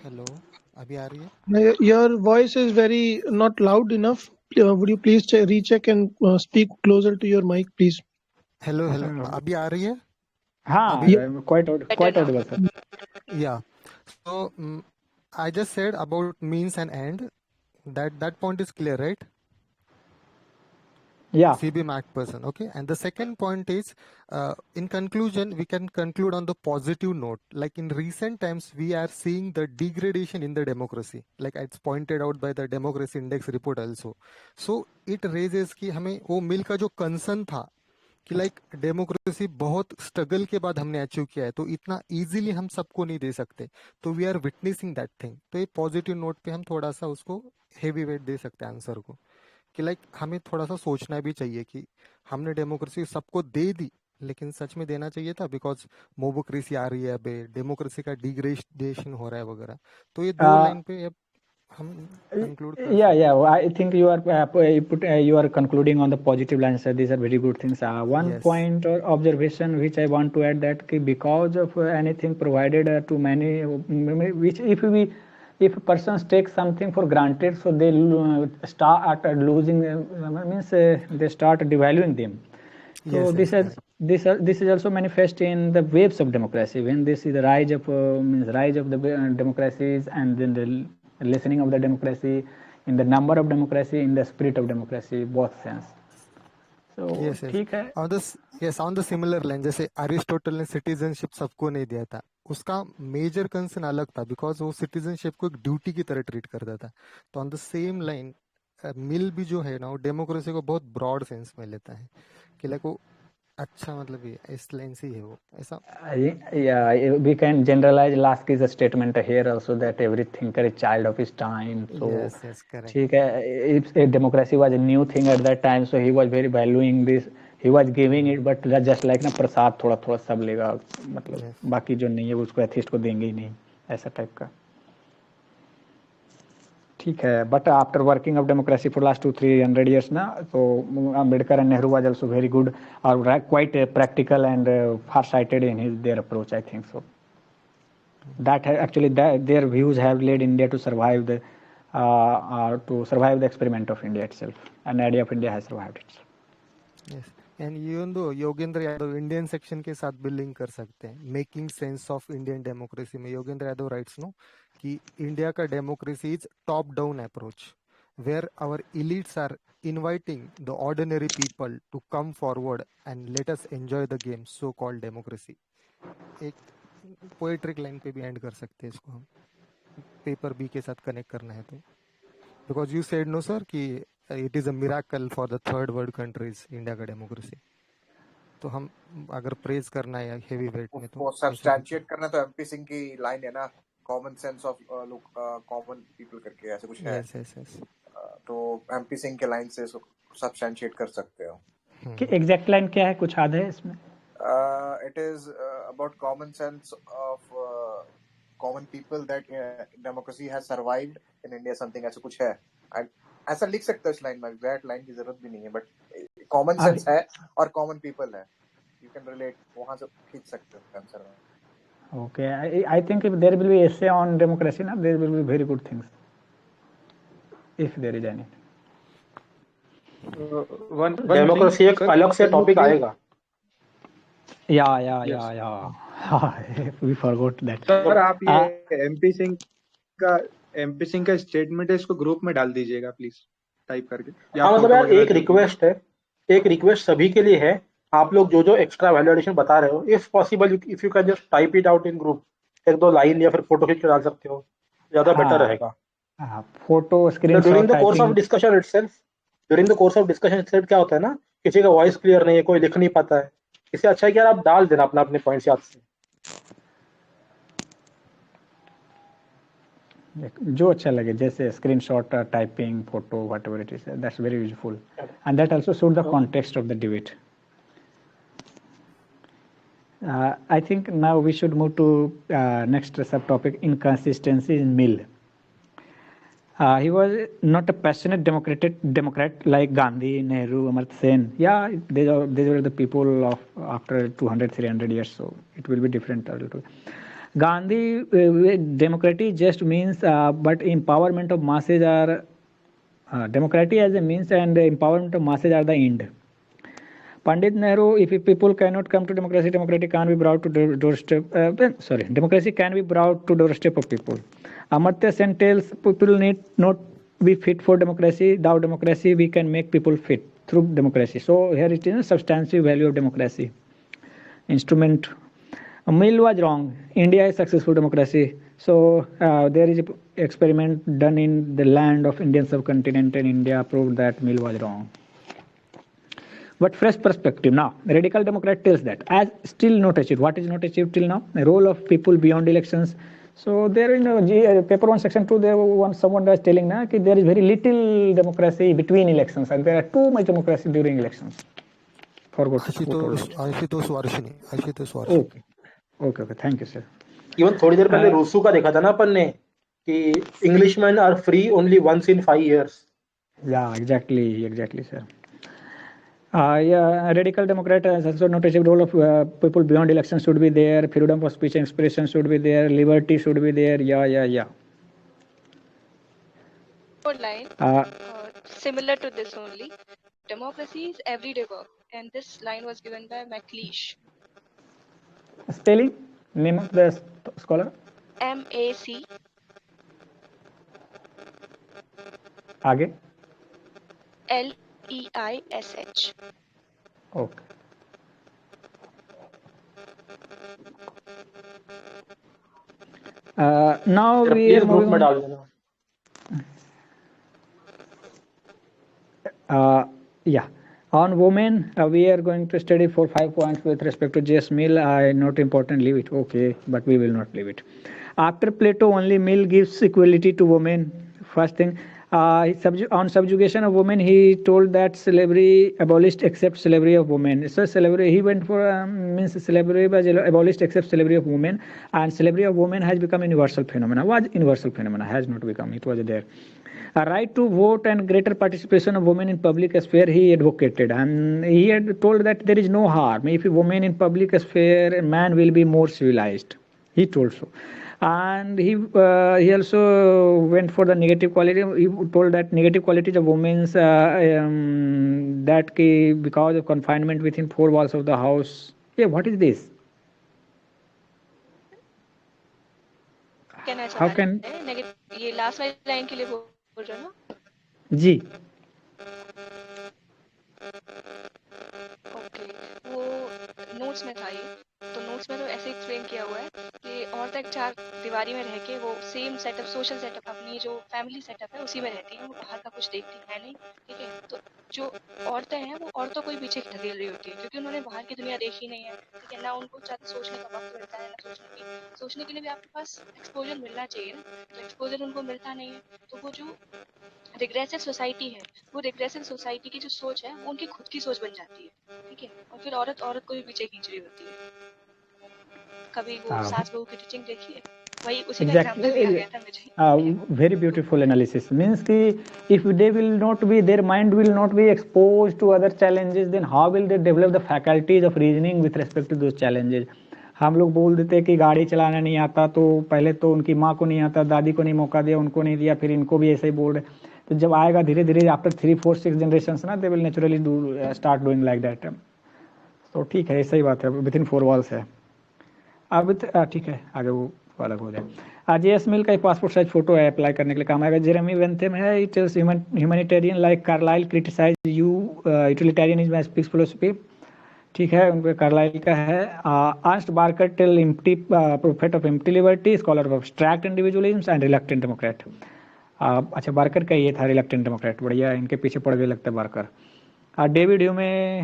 हेलो, अभी आ रही है? Your voice is very not loud enough. Would you please recheck and speak closer to your mic please. Hello, अभी आ रही है? हाँ, quite audible sir. Yeah. So I just said about means and end. That point is clear, right? Yeah. C.B. Macpherson. Okay. And the second point is, in conclusion, we can conclude on the positive note. Like in recent times, we are seeing the degradation in the democracy. Like it's pointed out by the Democracy Index report also. So it raises कि हमें वो मिल का जो concern था कि like democracy बहुत struggle के बाद हमने अचीव किया है, तो इतना इजीली हम सबको नहीं दे सकते. तो we are witnessing that thing. तो ये पॉजिटिव नोट पे हम थोड़ा सा उसको हेवी वेट दे सकते हैं आंसर को, कि लाइक हमें थोड़ा सा सोचना भी चाहिए कि हमने डेमोक्रेसी सबको दे दी, लेकिन सच में देना चाहिए था, बिकॉज मोबोक्रेसी आ रही है, अबे डेमोक्रेसी का डिग्रेडेशन हो रहा है वगैरह। तो ये दो लाइन पे अब हम कंक्लूड कर Yeah, सकते yeah. हैं। I think you are concluding on the positive lines. These are very good things. One Yes. point or observation which I want to add that because of anything provided to many, which if persons take something for granted, so they start losing, means they start devaluing them. So Yes, this yes, is this is also manifest in the waves of democracy when this is the rise of means rise of the democracies, and then the lessening of the democracy, in the number of democracy, in the spirit of democracy, both sense. So yes, yes. ठीक है. On the similar line, जैसे Aristotle ने citizenship सबको नहीं दिया था, उसका major concern अलग था, बिकॉज वो सिटीजनशिप को एक ड्यूटी की तरह ट्रीट करता था। तो ऑन द सेम लाइन मिल भी जो है ना, वो डेमोक्रेसी को बहुत ब्रॉड सेंस में लेता है कि लाइक वो अच्छा, मतलब ये इस लाइन से ही है वो ऐसा। Yeah, we can generalize Lasky's statement here also that every thinker is child of his time. So Yes, yes, correct. ठीक है, if a democracy was a new thing at that time, so he was very valuing this, he was giving it, but just like ना प्रसाद थोड़ा थोड़ा सब लेगा, मतलब Yes. बाकी जो नहीं है उसको एथिस्ट को देंगे ही नहीं, ऐसा टाइप का। ठीक है, but after working of democracy for last 200-300 years ना, तो Ambedkar and Nehru was also very good और quite practical and far sighted in his their approach, I think so that actually their views have led India to survive the experiment of India itself, and idea of India has survived itself. Yes. And even though Yogendra Yadav Indian section के साथ भी link कर सकते हैं, making sense of Indian democracy में Yogendra Yadav writes no कि India का democracy is top down approach, where our elites are inviting the ordinary people to come forward and let us enjoy the game so called democracy. एक poetic line पे भी and कर सकते हैं इसको हम, पेपर बी के साथ कनेक्ट करना है तो, because you said no sir कि it is a miracle for the third world countries India का डेमोक्रेसी। तो हम अगर प्रेज करना है हेवी वेट में तो सब्सटैंशिएट करना, तो एमपी सिंह की लाइन है ना, common sense of common people करके ऐसे कुछ है। yes, yes, yes. तो एमपी सिंह के लाइन से सब्सटैंशिएट कर सकते हो। कि एग्जैक्ट लाइन क्या है, कुछ याद है इसमें? It is about common sense of common people that democracy has survived in India, something ऐसा कुछ है। ऐसा लिख सकते हो इस लाइन में, एग्जैक्ट लाइन की जरूरत भी नहीं है, बट कॉमन सेंस है और कॉमन पीपल है, यू कैन रिलेट, वहां से खींच सकते हो आंसर में। Okay, I think if there will be essay on democracy, na, there will be very good things, if there is any. Democracy एक अलग से टॉपिक आएगा। Yeah. We forgot that. Sir आप ये एमपी सिंह का स्टेटमेंट है, इसको ग्रुप में डाल दीजिएगा प्लीज, टाइप करके। हाँ मतलब यार एक रिक्वेस्ट सभी के लिए है, आप लोग जो एक्स्ट्रा वैल्यूएशन बता रहे हो, if possible if you can just type it out in group, एक दो लाइन या फिर फोटो खींच के डाल सकते हो, ज्यादा बेटर रहेगा। Photo screenshot during the course of discussion itself क्या होता है ना, किसी का वॉइस क्लियर नहीं है, कोई लिख नहीं पाता है, इससे अच्छा है कि यार आप डाल देना अपने पॉइंट्स याद से, जो अच्छा लगे, जैसे screenshot, typing, photo, whatever it is, that's very useful and that also suit the context of the debate. I think now we should move to next subtopic, inconsistency in Mill. He was not a passionate democrat like Gandhi, Nehru, Amartya Sen. Yeah, these were the people of after 200-300 years, so it will be different a little. Gandhi, democracy just means, but empowerment of masses are democracy as a means and empowerment of masses are the end. Pandit Nehru, if people cannot come to democracy can't be brought to doorstep. Democracy can be brought to doorstep of people. Amartya Sen tells people need not be fit for democracy. Without democracy, we can make people fit through democracy. So here it is a substantive value of democracy. Instrument. Mill was wrong. India is successful democracy. So there is an experiment done in the land of Indian subcontinent, and India proved that Mill was wrong. But fresh perspective now, radical democrat tells that as still not achieved. What is not achieved till now? The role of people beyond elections. So there in paper 1 section 2, someone was telling that there is very little democracy between elections and there are too much democracy during elections. Forgot who told Ashutosh it. Ashutosh Varshney. Okay. Thank you, sir. Even थोड़ी देर पहले Uh, रूसू का देखा था ना अपन ने कि Englishman are free only once in 5 years. yeah, exactly, sir. Yeah, a radical Democrat has also noticed the role of people beyond election should be there. Freedom of speech and expression should be there. Liberty should be there. Yeah. Line Uh, similar to this only. Democracy is everyday work, and this line was given by MacLeish. Spelling, name of the scholar. MAC आगे. LEISH. Okay. Now we please are group moving में on. डाल देना. Yeah. On women, we are going to study for 5 points with respect to J.S. Mill. Not important, leave it. Okay, but we will not leave it. After Plato, only Mill gives equality to women. First thing, on subjugation of women, he told that slavery abolished except slavery of women. So slavery, he went for means slavery was abolished except slavery of women, and slavery of women has become universal phenomena. Was universal phenomena, has not become. It was there. A right to vote and greater participation of women in public sphere he advocated, and he had told that there is no harm if a woman in public sphere, man will be more civilized. He told so, and he also went for the negative quality. He told that negative qualities of women's that because of confinement within 4 walls of the house. Yeah, what is this? कहना How चाह can रहे हैं negative ये last वाली line के लिए बोल रहे हो ना. जी ओके वो नोट्स में था ये तो नोट्स में तो ऐसे एक्सप्लेन किया हुआ है कि औरतें चार दीवारी में रह के वो सेम सेटअप सोशल सेटअप अपनी जो फैमिली सेटअप है उसी में रहती हैं वो बाहर का कुछ देखती है नहीं. ठीक है तो जो औरतें हैं वो औरतों को ही पीछे ढकेल रही होती है क्योंकि उन्होंने बाहर की दुनिया देखी नहीं है. ठीक है ना उनको ज़्यादा सोचने का वक्त मिलता है ना सोचने के लिए भी आपके पास एक्सपोजर मिलना चाहिए ना. तो एक्सपोजर उनको मिलता नहीं है तो वो जो रिग्रेसिव सोसाइटी है वो रिग्रेसिव सोसाइटी की जो सोच है वो उनकी खुद की सोच बन जाती है. ठीक है और फिर औरत को भी पीछे खींच रही होती है. कभी वो सास बहू की टीचिंग देखी है वही उसी का एग्जांपल भी आ गया था मुझे. Very beautiful analysis. Means कि if they will not be, their mind will not be exposed to other challenges, then how will they develop the faculties of reasoning with respect to those challenges? हम लोग बोल देते कि गाड़ी चलाना नहीं आता तो पहले तो उनकी माँ को नहीं आता, दादी को नहीं मौका दिया, उनको नहीं दिया, फिर इनको भी ऐसे ही बोल रहे. तो जब आएगा धीरे धीरे आफ्टर 3, 4, 6 जनरेशन ना, they will naturally start doing like that. तो ठीक है, सही बात है, विद इन 4 वॉल्स है. अब ठीक है, आगे वो अलग हो जाए. J.S. मिल का एक पासपोर्ट साइज फोटो है, अप्लाई करने के लिए काम आएगा. जेरेमी बेंथम है, it is humanitarian like Carlyle criticize utilitarianism as piece philosophy. ठीक है, उनके कार्लाइल का है. Ernest Barker tell empty prophet of empty liberty, scholar of abstract individualism and reluctant democrat. अच्छा, बार्कर का ये था रिलक्टेंट डेमोक्रेट. बढ़िया, इनके पीछे पड़ गए लगता है बार्कर. डेविड ह्यूमे,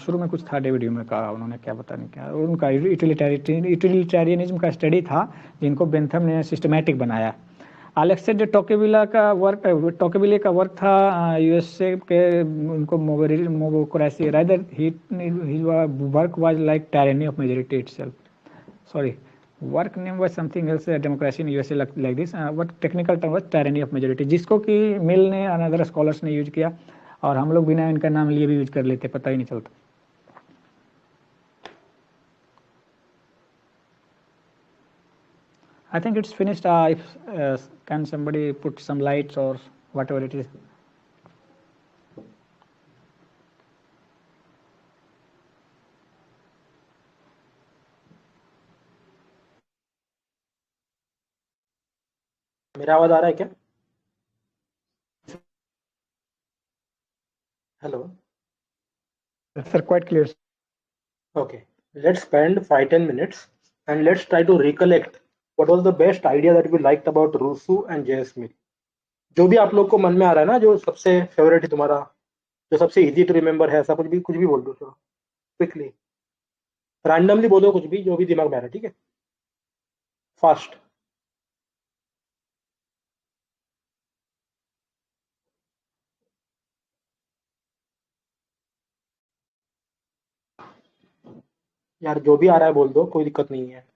शुरू में कुछ था डेविड ह्यूमे का, उन्होंने क्या पता नहीं क्या, उनका यूटिलिटेरियनिज्म का स्टडी था जिनको बेंथम ने सिस्टमैटिक बनाया. अलेक्सेंडर टोकेविले का वर्क था यूएसए के, उनको mobocracy rather he work was like tyranny of majority itself. Sorry, work name was something else, democracy in USA like this, but technical term was tyranny of majority, जिसको कि मिल ने another scholars ने use किया और हम लोग बिना इनका नाम लिए भी यूज कर लेते, पता ही नहीं चलता. I think it's finished. If can somebody put some lights or whatever it is. मेरा आवाज आ रहा है क्या? Hello. Sir, quite clear. Okay, let's spend 5-10 minutes and let's try to recollect what was the best idea that we liked about Rousseau and J.S. Mill. जो भी आप लोग को मन में आ रहा है ना, जो सबसे फेवरेट है तुम्हारा, जो सबसे इजी टू रिमेम्बर है, ऐसा कुछ भी बोल दो. चलो क्विकली, रैंडमली बोलो, कुछ भी जो भी दिमाग में आ रहा है. ठीक है, फास्ट. यार जो भी आ रहा है बोल दो, कोई दिक्कत नहीं है।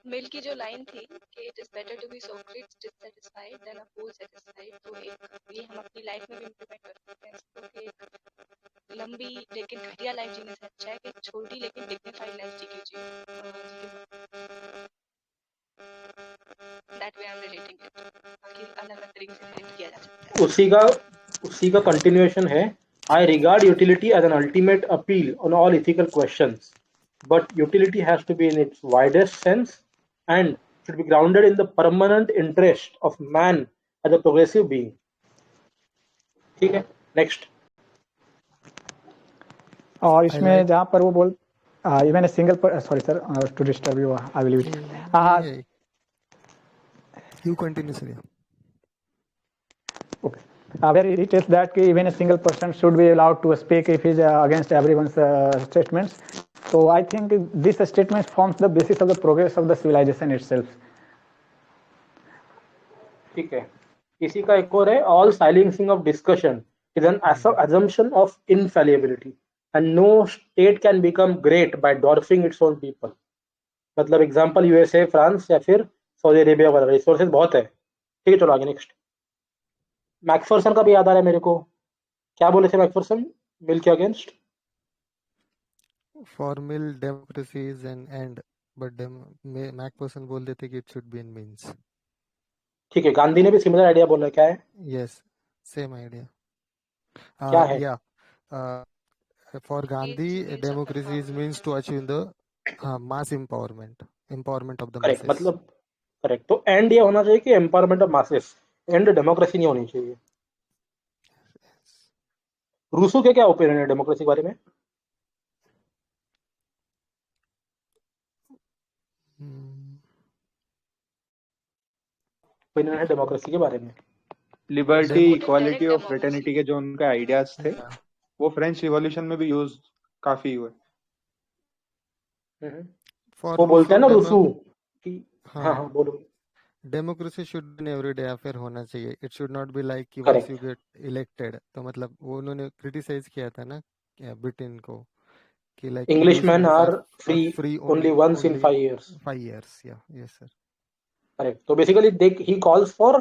मिल की जो लाइन थी कि it is better to be Socrates dissatisfied than a fool satisfied, तो एक ये हम अपनी लाइफ में भी इम्प्लीमेंट कर सकते हैं इसको कि एक लंबी लेकिन घटिया लाइफ जीने से अच्छा है कि एक छोटी लेकिन डिग्निफाइड लाइफ जी लीजिए। That way I am relating it, बाकी अलग अलग तरीके से रिलेट किया जा सकता है। उसी का कंटिन्यूएशन है। I regard utility as an ultimate appeal on all ethical questions, but utility has to be in its widest sense and should be grounded in the permanent interest of man as a progressive being. ठीक है, next. और I इसमें like जहाँ पर वो बोल even a single sorry sir to disturb you I will yeah, you continue, Surya. okay. Where it tells that even a single person should be allowed to speak if he's against everyone's statements. So I think this statement forms the basis of the progress of the civilization itself. ठीक है, इसी का एक और है, all silencing of discussion is an assumption of infallibility and no state can become great by dwarfing its own people. मतलब example USA, France या फिर सऊदी अरेबिया वाला, रिसोर्सेज बहुत है। ठीक है, चलो आगे नेक्स्ट। मैकफर्सन का भी याद आ रहा है मेरे को, क्या बोले थे मैकफर्सन मिल के against? For mill democracy is an end, but Macpherson बोल देते कि it should be in means. ठीक है, गांधी ने भी सिमिलर आइडिया बोला, क्या है? Yes, same idea. क्या है? Yeah. For Gandhi, democracy is means to achieve the mass empowerment of the correct, masses. मतलब करेक्ट। तो एंड ये होना चाहिए कि empowerment of masses, and democracy नहीं होनी चाहिए। रूसो के क्या ओपिनियन है डेमोक्रेसी के बारे में? ओपिनियन है डेमोक्रेसी के बारे में? लिबर्टी, इक्वालिटी और फ्रेटर्निटी के जो उनके आइडियाज थे वो फ्रेंच रिवॉल्यूशन में भी यूज काफी हुए। वो बोलते हैं ना रूसो कि हाँ बोलो, democracy should be an everyday affair होना चाहिए। It should not be like कि Correct. Once you get elected, तो मतलब वो उन्होंने क्रिटिसाइज किया था ना ब्रिटेन को कि like Englishmen are free only once in 5 years. 5 years, yeah, yes sir. Correct. So basically he calls for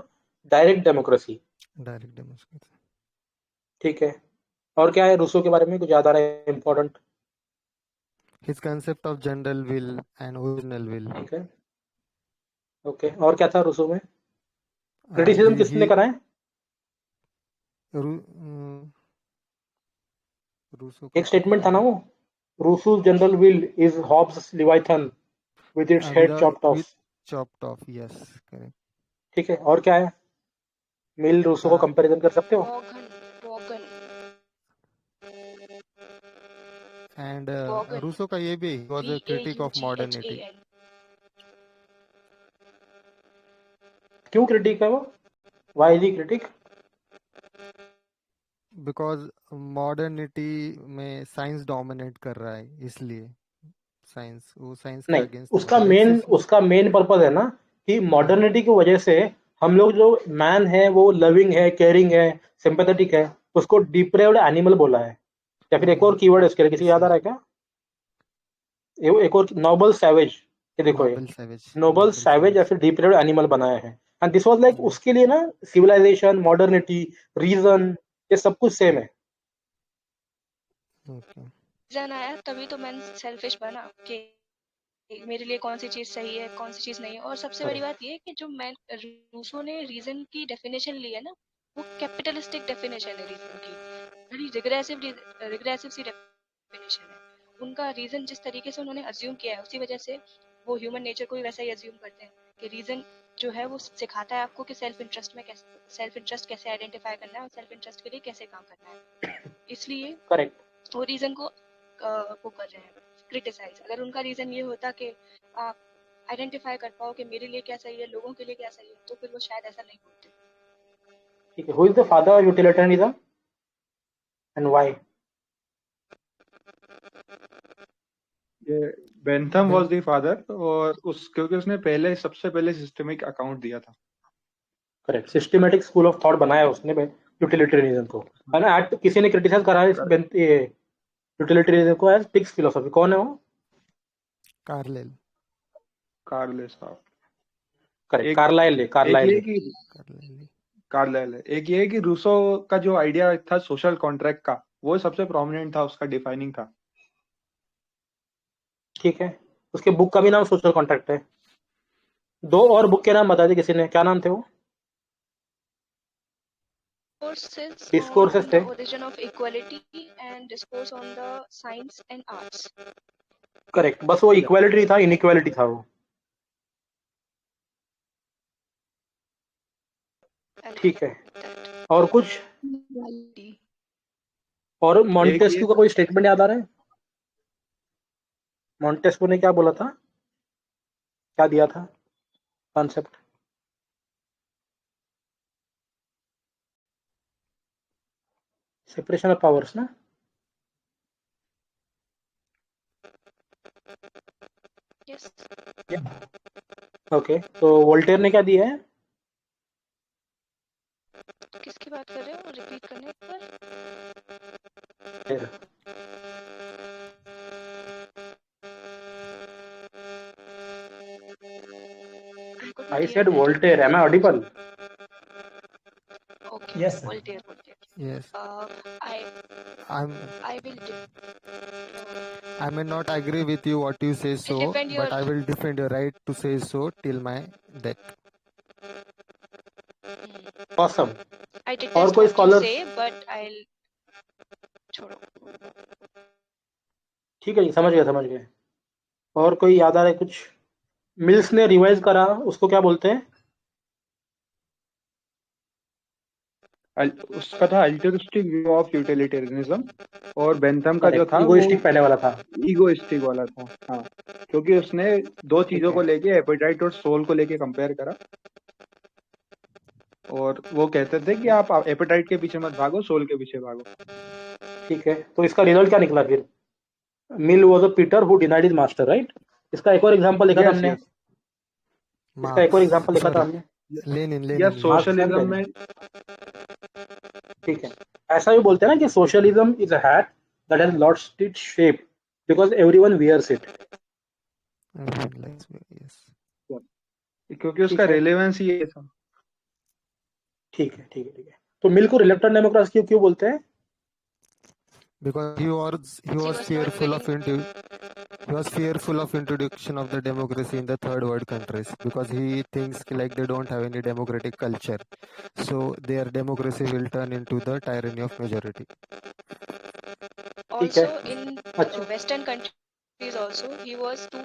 direct democracy. Direct democracy. ठीक है, और क्या है रूसो के बारे में, कुछ याद आ रहा है important? His concept of general will and original will. ठीक है, ओके। और क्या था रूसो में? क्रिटिसिज्म किसने करा है? रूसो एक स्टेटमेंट था ना वो, Rousseau's general will is Hobbes Leviathan with its head chopped off. chopped off, yes, correct. ठीक है, और क्या है? मिल रूसो को कंपैरिजन कर सकते हो? एंड रूसो का ये भी was a critic of modernity. क्यों क्रिटिक है वो? Why is he critic? Because modernity में साइंस डोमिनेट कर रहा है, इसलिए साइंस, वो साइंस के अगेंस्ट। उसका मेन पर्पस है ना कि मॉडर्निटी की वजह से हम लोग जो मैन है वो लविंग है, केयरिंग है, सिंपैथेटिक है, उसको डिप्रेव्ड एनिमल बोला है। या फिर एक और कीवर्ड है इसके लिए, किसी याद आ रहा है क्या? एक और, नोबल सैवेज। ये देखो, ये नोबल सैवेज या फिर डिप्रेव्ड एनिमल बनाया है। एंड दिस वाज लाइक उसके लिए ना सिविलाइजेशन, मॉडर्निटी, रीजन, ये सब कुछ सेम है। रीजन आया तभी तो मैं सेल्फिश बना कि मेरे लिए कौन सी चीज सही है, कौन सी चीज नहीं है। और सबसे बड़ी बात ये है कि जो मैं रूसो ने रीजन की डेफिनेशन ली है ना, वो कैपिटलिस्टिक डेफिनेशन है रीजन की, बड़ी रिग्रेसिव सी डेफिनेशन है। उनका रीजन जिस तरीके से उन्होंने अज्यूम किया है, उसी वजह से वो ह्यूमन नेचर को भी वैसा ही अज्यूम करते हैं कि रीजन जो है वो सिखाता है आपको कि सेल्फ इंटरेस्ट कैसे आइडेंटिफाई करना है और सेल्फ इंटरेस्ट के लिए कैसे काम करना है। इसलिए करेक्ट, वो रीजन को वो कर रहे हैं क्रिटिसाइज। अगर उनका रीजन ये होता कि आप आइडेंटिफाई कर पाओ कि मेरे लिए क्या सही है, लोगों के लिए क्या सही है, तो फिर वो शायद ऐसा नहीं होते। ठीक है, who is the father of utilitarianism and why? ये बेंथम वाज द फादर, और क्योंकि उसने सबसे पहले सिस्टमिक अकाउंट दिया था। Correct, systematic school of thought बनाया उसने यूटिलिटेरियनिज्म को, है ना। किसी ने क्रिटिसाइज करा है यूटिलिटेरियनिज्म को एज पिग्स फिलॉसफी। कौन है वो? कार्लेल कार्ले साहब। करेक्ट, एक कार्लाइल है, एक कार्लाइल ये है। कि कार्लेल कार्लाइल है। एक ये है कि रूसो का जो आइडिया था सोशल कॉन्ट्रैक्ट का, वो सबसे प्रोमिनेंट था, उसका डिफाइनिंग था। ठीक है, उसके बुक का भी नाम सोशल कॉन्ट्रैक्ट है। दो और बुक के नाम बता दे किसी ने, क्या नाम थे वो? Discourses डिस्कोर्सेस on थे। the origin of equality and discourse on the science and arts. Correct, बस वो इक्वालिटी नहीं था, इनइक्वालिटी था वो। I'll ठीक है, that. और कुछ? Equality. और एक मॉन्टेस्क्यू ये का कोई स्टेटमेंट याद आ रहा है? मॉन्टेस्क्यू ने क्या बोला था, क्या दिया था कॉन्सेप्ट? सेपरेशन ऑफ पावर्स ना। Yes. ओके, तो वोल्टेयर ने क्या दिया है? किसकी बात कर रहे हो? रिपीट करने एक बार। फिर I could not I hear said that. Voltaire, am I audible? Okay. Yes, sir. Voltaire. yes I I'm will I may not agree with you what you say so, defend your. but I will defend your right to say so till my death. Awesome. I और detest कोई what you scholars? say, but I'll. छोड़ो. ठीक है जी, समझ गए समझ गए। और कोई याद आ रहा है कुछ? मिल्स ने रिवाइज करा, उसको क्या बोलते हैं? उसका था अल्टरिस्टिक व्यू ऑफ यूटिलिटेरियनिज्म, और बेंथम का जो करेक्ट, था वो इगोइस्टिक पहले वाला था। ईगोइस्टिक वाला था। हाँ, क्योंकि उसने दो ठीक चीजों को है, लेके, एपेटाइट और सोल को लेके कंपेयर करा, और वो कहते थे कि आप एपेटाइट के पीछे मत भागो, सोल के पीछे भागो। ठीक है, तो इसका रिजल्ट क्या निकला फिर? Mill was a Peter who denied his master, right? इसका एक और एग्जांपल देखा था यस हमने, यस इसका एक और Marx, एग्जांपल देखा था sorry, हमने। Lenin, या Lenin, Lenin. मार्क्स ने सोशलिज्म लेने। में। ठीक है, ऐसा भी बोलते हैं ना कि socialism is a hat that has lost its shape because everyone wears it. Everyone likes me, yes. क्योंकि उसका ठीक है, रेलेवेंस ही ये था। ठीक है, ठीक है, ठीक है। तो मिल को रिलेक्टेड डेमोक्रेसी क्यों क्यों बोलते हैं? Because he He was was not fearful willing. he was fearful of introduction of the democracy in the third world countries, because he thinks like they don't have any democratic culture, so their democracy will turn into the tyranny of majority. ठीक है, Also, in अच्छा। Western countries, also he was too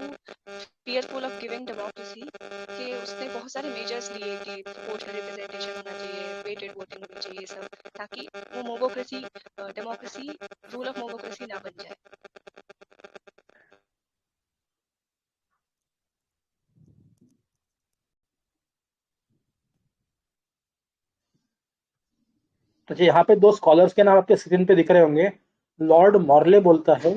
fearful of giving democracy कि उसने बहुत सारे measures लिए कि proportional representation होना चाहिए, weighted voting होनी चाहिए, ये सब, ताकि वो democracy rule of democracy ना बन जाए. अच्छा, यहाँ पे दो स्कॉलर्स के नाम आपके स्क्रीन पे दिख रहे होंगे। लॉर्ड मॉर्ले बोलता है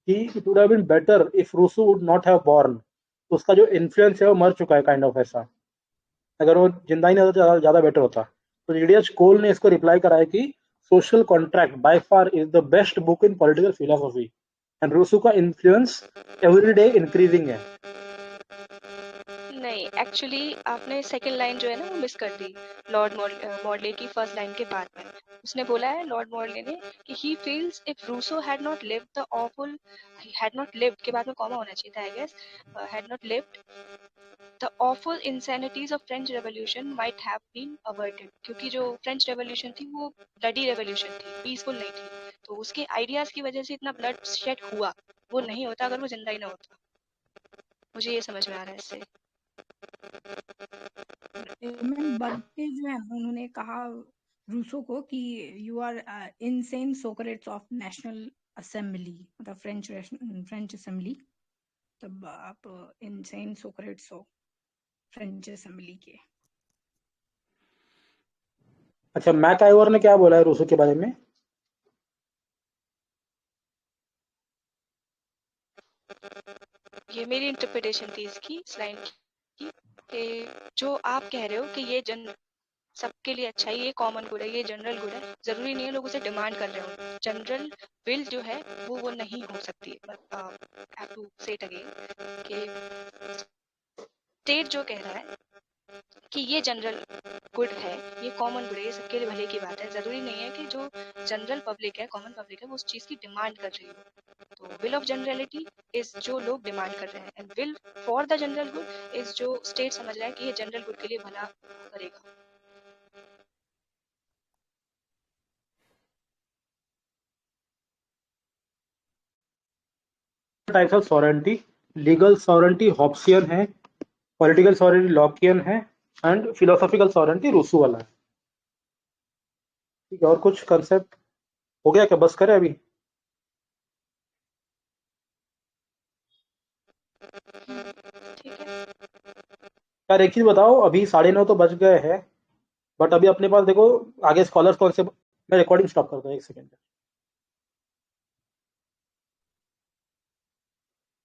कि it would have been better if Rousseau would not have born. तो उसका जो इन्फ्लुएंस है वो मर चुका है, काइंड ऑफ ऐसा। अगर वो जिंदा ही नहीं होता तो ज्यादा बेटर होता। तो जीडीएच कोल ने इसको रिप्लाई करा है कि social contract by far is the best book in political philosophy and Rousseau का इन्फ्लुएंस एवरी डे इंक्रीजिंग है। नहीं, एक्चुअली आपने सेकंड लाइन जो है ना वो मिस कर दी। लॉर्ड मॉर्ले की फर्स्ट लाइन के बाद में उसने बोला है, लॉर्ड मॉर्ले ने, कि he feels if Rousseau had not lived the awful, had not lived के बाद में कॉमा होना चाहिए था I guess, had not lived the awful insanities of French revolution might have been averted. क्योंकि जो फ्रेंच रेवोल्यूशन थी वो ब्लडी रेवोल्यूशन थी, पीसफुल नहीं थी, तो उसके आइडियाज की वजह से इतना ब्लड शेड हुआ, वो नहीं होता अगर वो जिंदा ही ना होता। मुझे ये समझ में आ रहा है इससे। मैम बर्थे जो है उन्होंने कहा रूसो को कि you are insane Socrates of national assembly, मतलब फ्रेंच असेंबली, तब आप इनसेन सोक्रेट्स हो फ्रेंच असेंबली के। अच्छा, मैक आइवर ने क्या बोला है रूसो के बारे में? ये मेरी इंटरप्रिटेशन थी इसकी, इस लाइन की, कि जो आप कह रहे हो कि ये सबके लिए अच्छा है, ये कॉमन गुड है, ये जनरल गुड है। जरूरी नहीं है लोग उसे डिमांड कर रहे हो। जनरल विल जो है वो नहीं हो सकती है। हैव टू से इट अगेन कि स्टेट जो कह रहा है कि ये जनरल गुड है, ये कॉमन गुड है, ये सबके लिए भले की बात है। जरूरी नहीं है कि जो जनरल पब्लिक है, कॉमन पब्लिक है, वो उस चीज की डिमांड कर रही हो। तो विल ऑफ जनरलिटी इज जो लोग डिमांड कर रहे हैं, and will for the general good is जो स्टेट समझ रहा है कि ये जनरल गुड के लिए भला करेगा। Types of sovereignty, legal sovereignty Hobbesian है, पॉलिटिकल सॉवरेंटी लॉकियन है, एंड फिलोसॉफिकल सॉवरेंटी रूसो वाला है। ठीक है, और कुछ कंसेप्ट हो गया क्या? बस करें अभी? ठीक है। यार एक चीज बताओ, अभी 9:30 तो बज गए हैं, बट अभी अपने पास देखो आगे स्कॉलर्स कौन से। मैं रिकॉर्डिंग स्टॉप करता हूँ, एक सेकेंड।